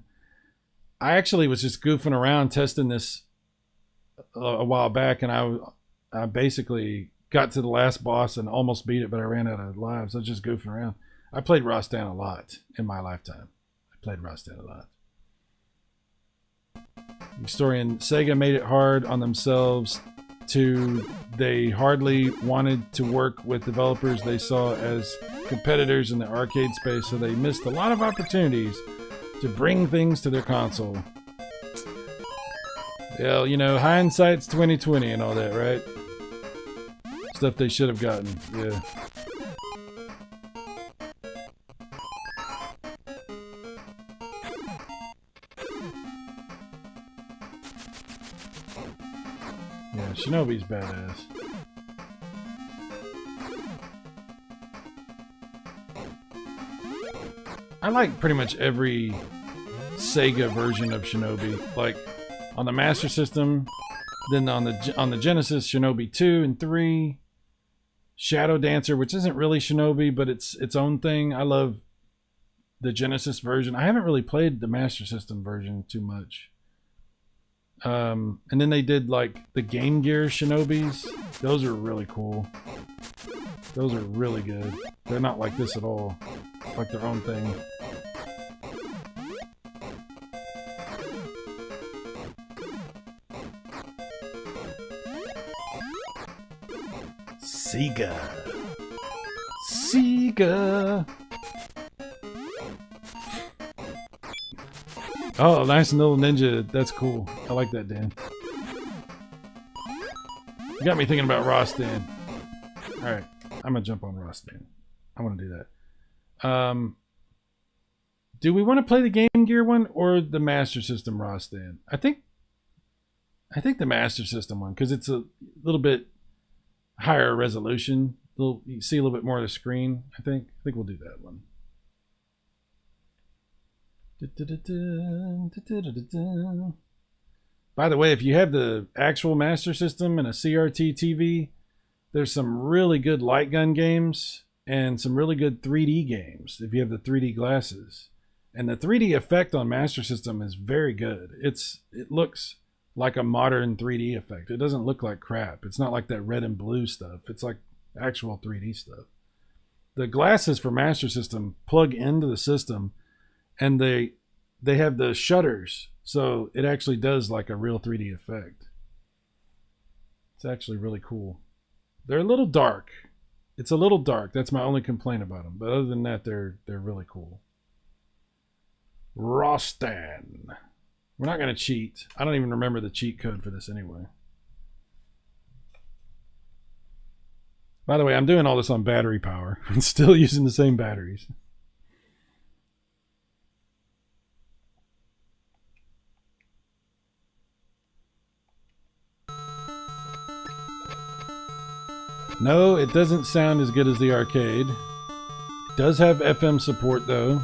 I actually was just goofing around testing this a while back, and I basically got to the last boss and almost beat it, but I ran out of lives. I was just goofing around. I played Rostan a lot in my lifetime. I played Rostan a lot. Historian, Sega made it hard on themselves they hardly wanted to work with developers they saw as competitors in the arcade space, so they missed a lot of opportunities to bring things to their console. Well, hindsight's 2020 and all that, right? Stuff they should have gotten. Yeah. Yeah, Shinobi's badass. I like pretty much every Sega version of Shinobi. Like on the Master System, then on the Genesis, Shinobi 2 and 3, Shadow Dancer, which isn't really Shinobi, but it's its own thing. I love the Genesis version. I haven't really played the Master System version too much. And then they did like the Game Gear Shinobis. Those are really cool. Those are really good. They're not like this at all. Like their own thing. Sega. Oh, nice little ninja. That's cool. I like that, Dan. You got me thinking about Rostan. Alright, I'm gonna jump on Rostan. I want to do that. Do we want to play the Game Gear one or the Master System Rostan? I think the Master System one, because it's a little bit higher resolution. You see a little bit more of the screen. I think we'll do that one. By the way, if you have the actual Master System and a CRT TV, there's some really good light gun games and some really good 3D games if you have the 3D glasses. And the 3D effect on Master System is very good. It looks like a modern 3D effect. It doesn't look like crap. It's not like that red and blue stuff. It's like actual 3D stuff. The glasses for Master System plug into the system, and they have the shutters, so it actually does like a real 3D effect. It's actually really cool. They're a little dark. It's a little dark. That's my only complaint about them. But other than that, they're really cool. Rostan. We're not going to cheat. I don't even remember the cheat code for this anyway. By the way, I'm doing all this on battery power. I'm still using the same batteries. No, it doesn't sound as good as the arcade. It does have FM support though.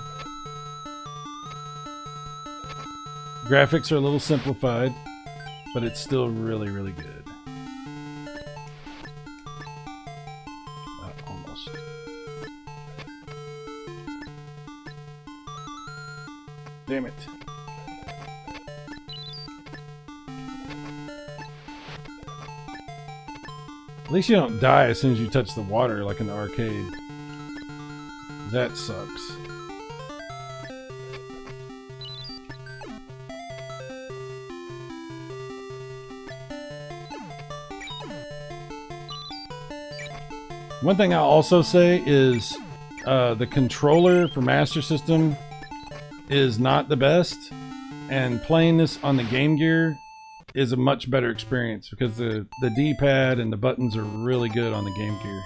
Graphics are a little simplified, but it's still really, really good. Almost. Damn it. At least you don't die as soon as you touch the water like in the arcade. That sucks. One thing I'll also say is the controller for Master System is not the best, and playing this on the Game Gear is a much better experience because the D-pad and the buttons are really good on the Game Gear.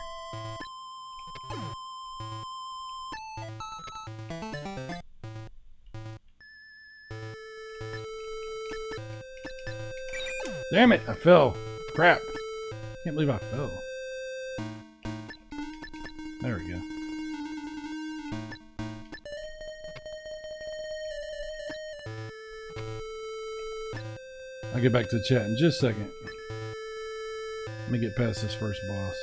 Damn it, I fell. Crap. Can't believe I fell. There we go. I'll get back to the chat in just a second. Let me get past this first boss.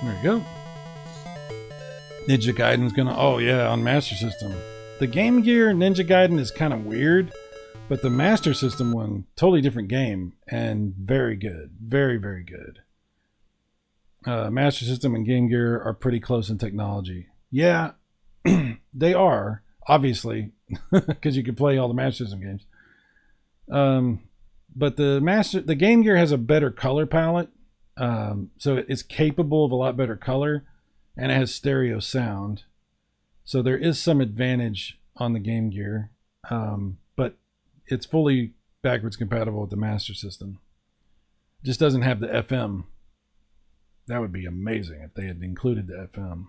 There we go. Ninja Gaiden's gonna... Oh yeah, on Master System. The Game Gear Ninja Gaiden is kind of weird, but the Master System one, totally different game, and very good. Very, very good. Master System and Game Gear are pretty close in technology. Yeah, they are, obviously, because you can play all the Master System games. But the Game Gear has a better color palette, so it's capable of a lot better color, and it has stereo sound. So there is some advantage on the Game Gear, but it's fully backwards compatible with the Master System. It just doesn't have the FM. That would be amazing if they had included the FM.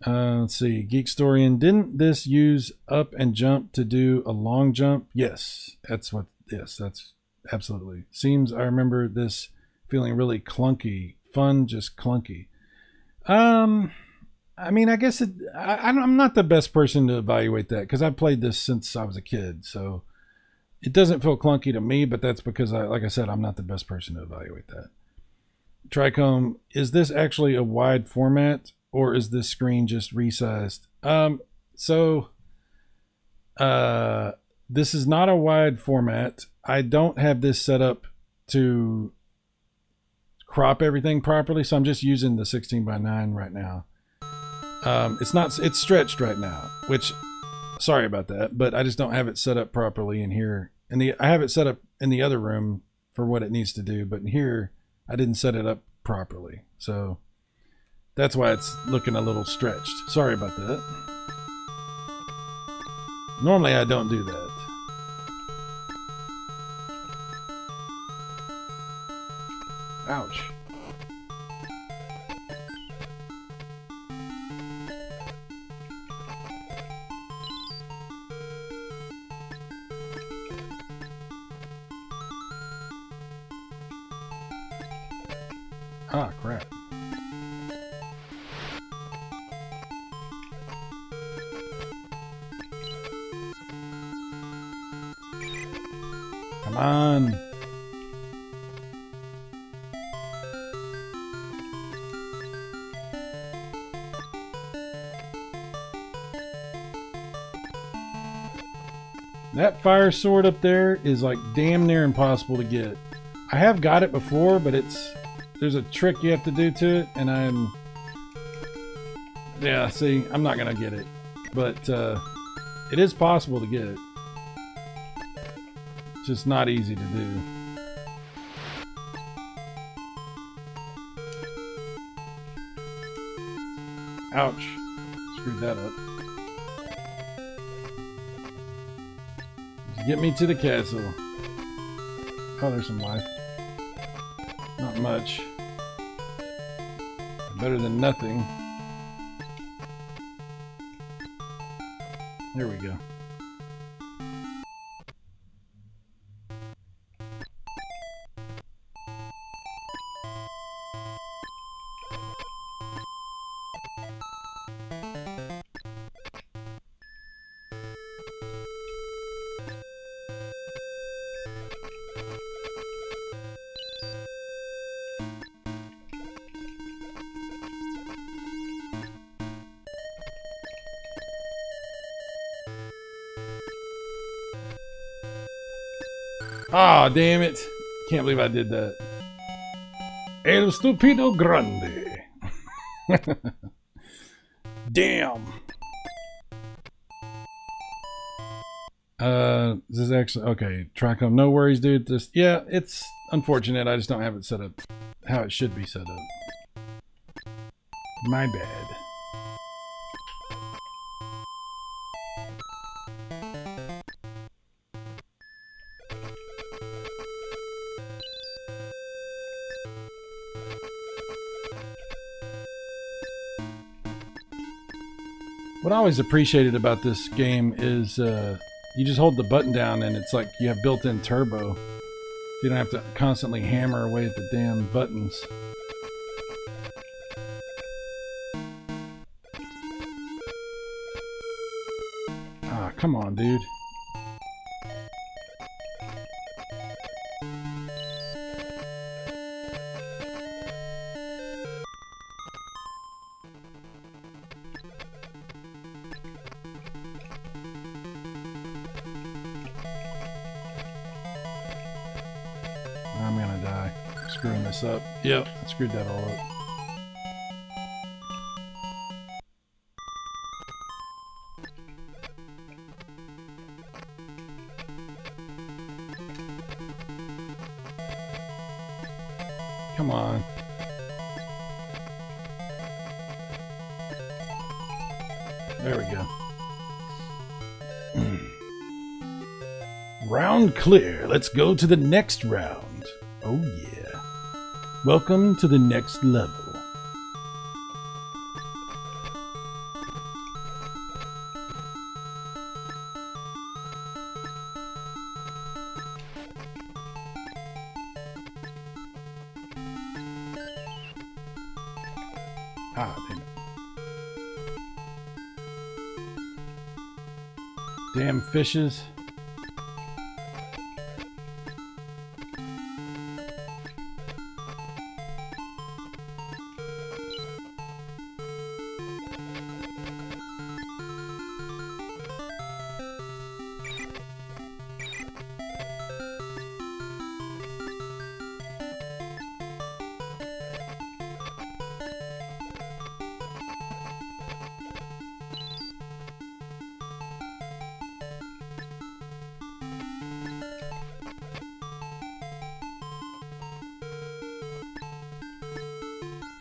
Let's see. Geekstorian, didn't this use up and jump to do a long jump? Yes, that's absolutely. Seems I remember this feeling really clunky. Fun, just clunky. I mean, I guess I'm not the best person to evaluate that because I've played this since I was a kid, so it doesn't feel clunky to me, but that's because, like I said, I'm not the best person to evaluate that. Trichome, is this actually a wide format, or is this screen just resized? This is not a wide format. I don't have this set up to crop everything properly, so I'm just using the 16:9 right now. It's stretched right now, which, sorry about that, but I just don't have it set up properly in here. I have it set up in the other room for what it needs to do, but in here I didn't set it up properly, so that's why it's looking a little stretched. Sorry about that. Normally I don't do that. Ouch. Ah, crap. Come on. That fire sword up there is like damn near impossible to get. I have got it before, but there's a trick you have to do to it, and yeah, see, I'm not gonna get it. But it is possible to get it. It's just not easy to do. Ouch. Screwed that up. Get me to the castle. Oh, there's some life. Not much. Better than nothing. There we go. Ah, oh, damn it. Can't believe I did that. El Stupido Grande. Damn. This is actually okay. Track home. No worries, dude. Yeah, it's unfortunate. I just don't have it set up how it should be set up. My bad. What I always appreciated about this game is you just hold the button down and it's like you have built-in turbo. You don't have to constantly hammer away at the damn buttons. Ah, come on, dude. I'm gonna die. Screwing this up. Yep, I screwed that all up. Come on. There we go. Round clear. Let's go to the next round. Oh yeah. Welcome to the next level. Ah, damn it. Damn fishes.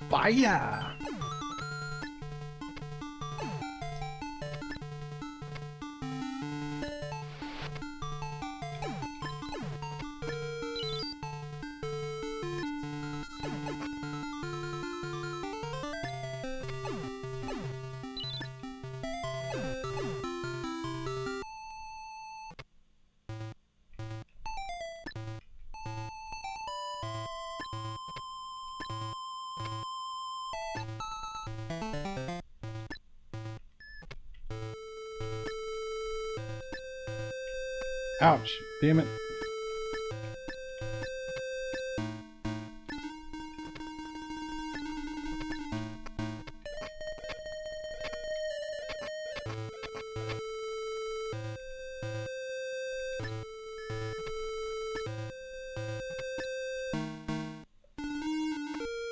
Fire! Ouch. Damn it.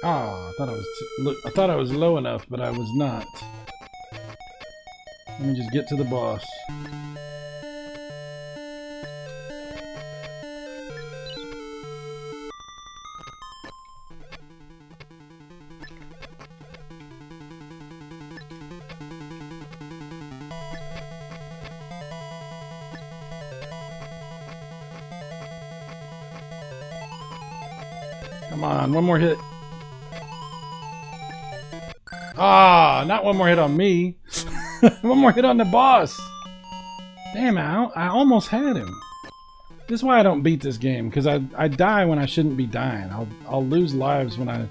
Ah, I thought I was low enough, but I was not. Let me just get to the boss. Come on, one more hit. Ah, not one more hit on me. One more hit on the boss. Damn, I almost had him. This is why I don't beat this game, because I die when I shouldn't be dying. I'll lose lives when I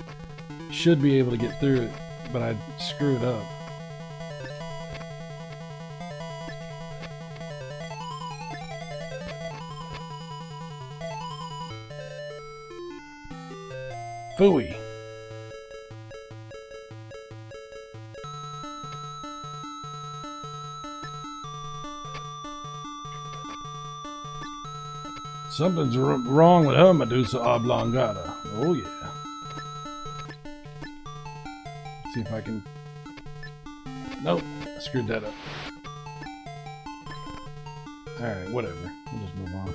should be able to get through it, but I screw it up. Phooey. Something's wrong with her, Medusa oblongata. Oh yeah. See if I can... Nope, I screwed that up. Alright, whatever. We'll just move on.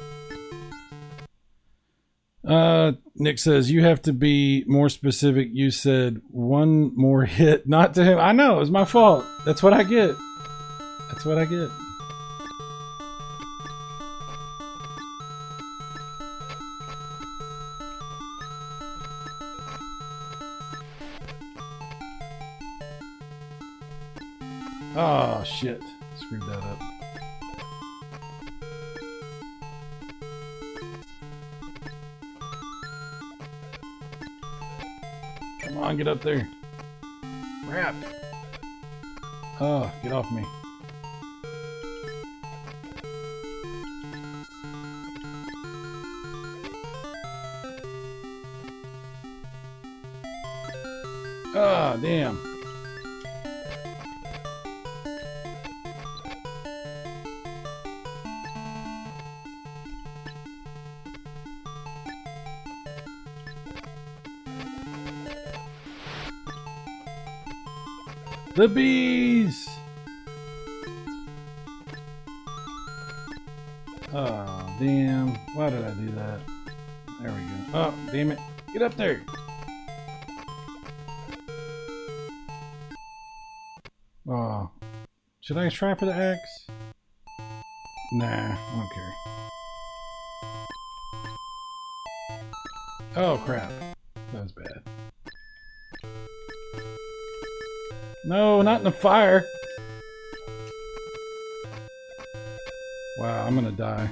Nick says, you have to be more specific. You said one more hit, not to him. I know, it was my fault. That's what I get. That's what I get. Oh, shit. Screwed that up. Come on, get up there. Crap. Oh, get off me. Ah, damn. The bees! Oh, damn. Why did I do that? There we go. Oh, damn it. Get up there. Oh. Should I try for the axe? Nah, I don't care. Oh, crap. That was bad. No, not in the fire. Wow, I'm gonna die.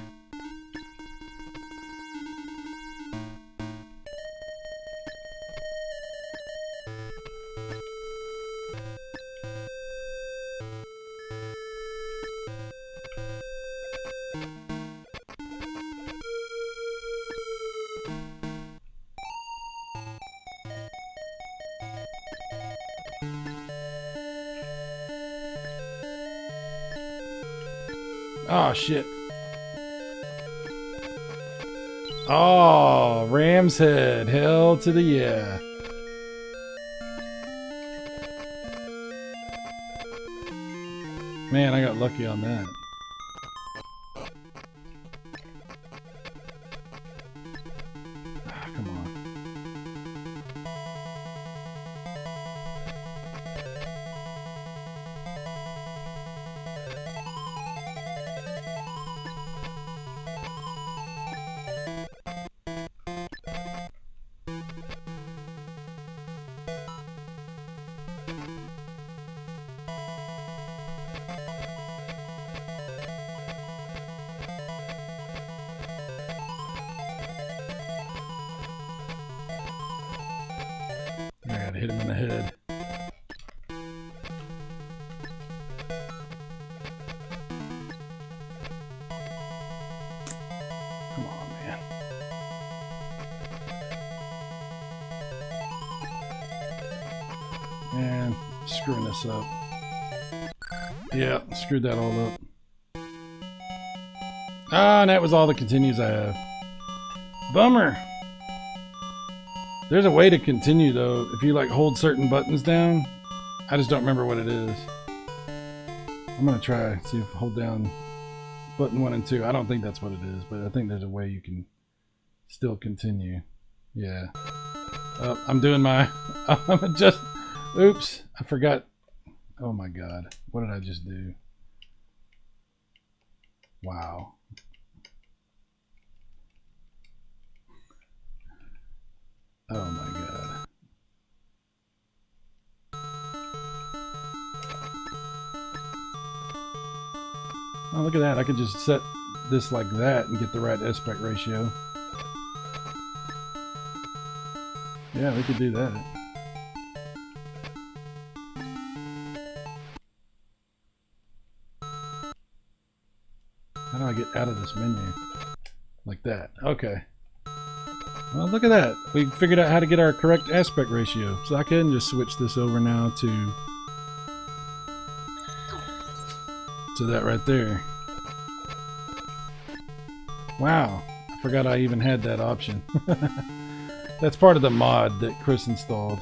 Oh, shit. Oh, Ram's head. Hell to the yeah. Man, I got lucky on that. Ah, come on. I gotta hit him in the head. Come on, man. Man, screwing this up. Yeah, screwed that all up. Ah, and that was all the continues I have. Bummer. There's a way to continue though. If you like hold certain buttons down. I just don't remember what it is. I'm gonna try, see if I hold down button 1 and 2. I don't think that's what it is, but I think there's a way you can still continue. Yeah. I'm doing my, I'm just, oops, I forgot. Oh my God. What did I just do? Wow. Oh my God. Oh, look at that. I could just set this like that and get the right aspect ratio. Yeah, we could do that. How do I get out of this menu? Like that. Okay. Well, look at that. We figured out how to get our correct aspect ratio. So I can just switch this over now to that right there. Wow. I forgot I even had that option. That's part of the mod that Chris installed.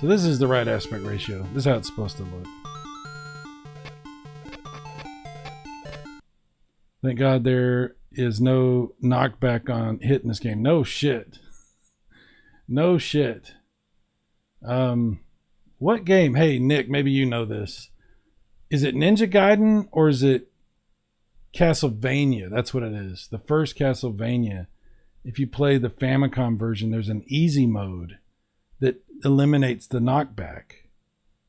So this is the right aspect ratio. This is how it's supposed to look. Thank God there is no knockback on hit in this game. No shit. No shit. What game? Hey, Nick, maybe you know this. Is it Ninja Gaiden or is it Castlevania? That's what it is. The first Castlevania. If you play the Famicom version, there's an easy mode that eliminates the knockback.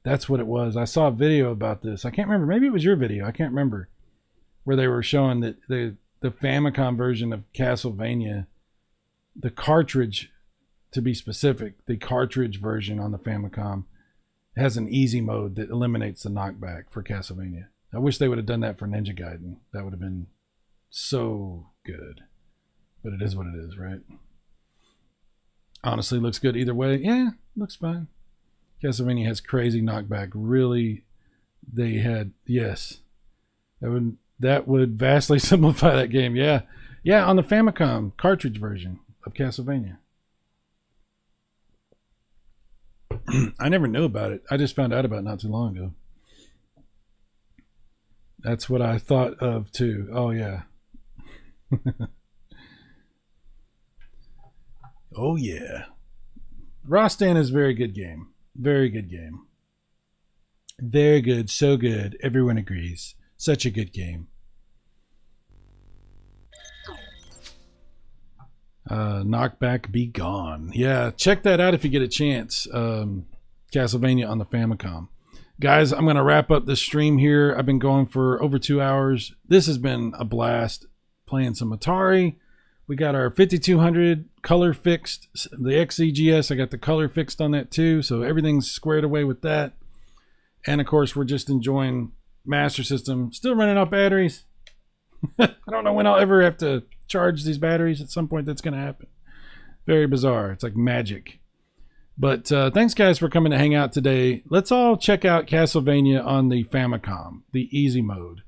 That's what it was. I saw a video about this. I can't remember. Maybe it was your video. I can't remember. Where they were showing that the Famicom version of Castlevania, the cartridge, to be specific, the cartridge version on the Famicom has an easy mode that eliminates the knockback for Castlevania. I wish they would have done that for Ninja Gaiden. That would have been so good. But it is what it is, right? Honestly, looks good either way. Yeah, looks fine. Castlevania has crazy knockback. Really, they had, yes. That would vastly simplify that game. Yeah. Yeah, on the Famicom cartridge version of Castlevania. I never knew about it. I just found out about it not too long ago. That's what I thought of too. Oh, yeah. Oh, yeah. Rostan is a very good game. Very good game. Very good. So good. Everyone agrees. Such a good game. Knockback be gone. Yeah, check that out if you get a chance. Castlevania on the Famicom. Guys, I'm going to wrap up this stream here. I've been going for over 2 hours. This has been a blast playing some Atari. We got our 5200 color fixed. The XEGS, I got the color fixed on that too. So everything's squared away with that. And of course, we're just enjoying Master System. Still running out batteries. I don't know when I'll ever have to charge these batteries. At some point that's going to happen. Very bizarre. It's like magic. But thanks guys for coming to hang out today. Let's all check out Castlevania on the Famicom, the easy mode,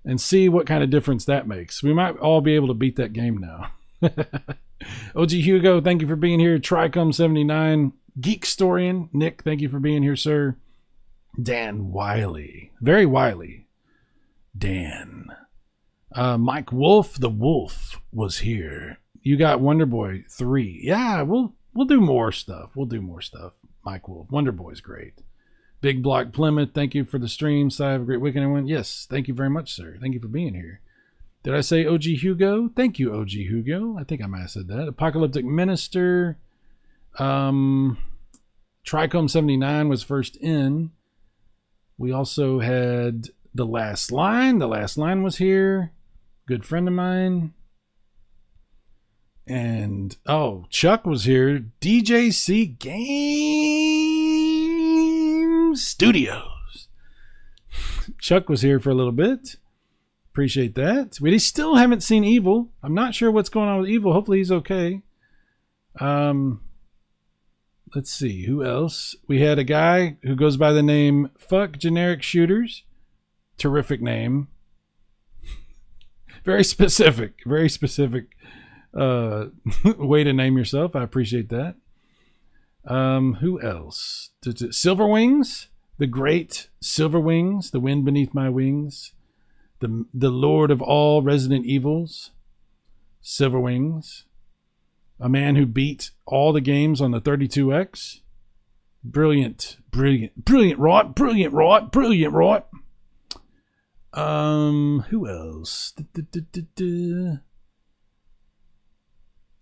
and see what kind of difference that makes. We might all be able to beat that game now. OG Hugo, thank you for being here. Tricom79, Geekstorian, Nick, thank you for being here, sir. Dan Wiley, very wily. Dan. Mike Wolf, the Wolf was here. You got Wonder Boy 3. Yeah, we'll do more stuff. We'll do more stuff. Mike Wolf, Wonder Boy's great. Big Block Plymouth, thank you for the stream. Si, have a great weekend, everyone. Yes, thank you very much, sir. Thank you for being here. Did I say OG Hugo? Thank you, OG Hugo. I think I might have said that. Apocalyptic Minister. Tricom79 was first in. We also had The Last Line. The Last Line was here. Good friend of mine. And, oh, Chuck was here. DJC Game Studios. Chuck was here for a little bit. Appreciate that. We still haven't seen Evil. I'm not sure what's going on with Evil. Hopefully he's okay. Let's see. Who else? We had a guy who goes by the name Fuck Generic Shooters. Terrific name. Very specific. Very specific way to name yourself. I appreciate that. Who else? Silver Wings, the great Silver Wings, the wind beneath my wings, the Lord of all Resident Evils, Silver Wings, a man who beat all the games on the 32X. Brilliant, right? Who else?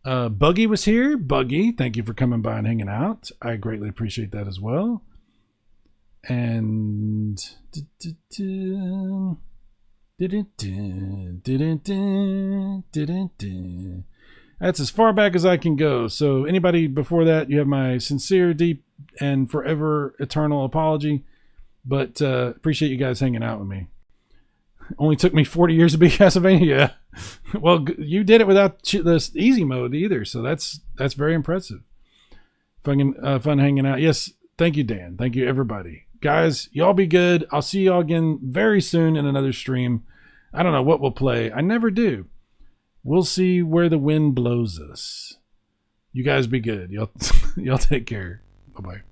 Buggy was here. Buggy, thank you for coming by and hanging out. I greatly appreciate that as well. And that's as far back as I can go. So anybody before that, you have my sincere, deep, and forever eternal apology. But appreciate you guys hanging out with me. Only took me 40 years to beat Castlevania. Well, you did it without the easy mode either, so that's very impressive. Fun hanging out. Yes, thank you, Dan. Thank you, everybody. Guys, y'all be good. I'll see y'all again very soon in another stream. I don't know what we'll play. I never do. We'll see where the wind blows us. You guys be good. Y'all take care. Bye-bye.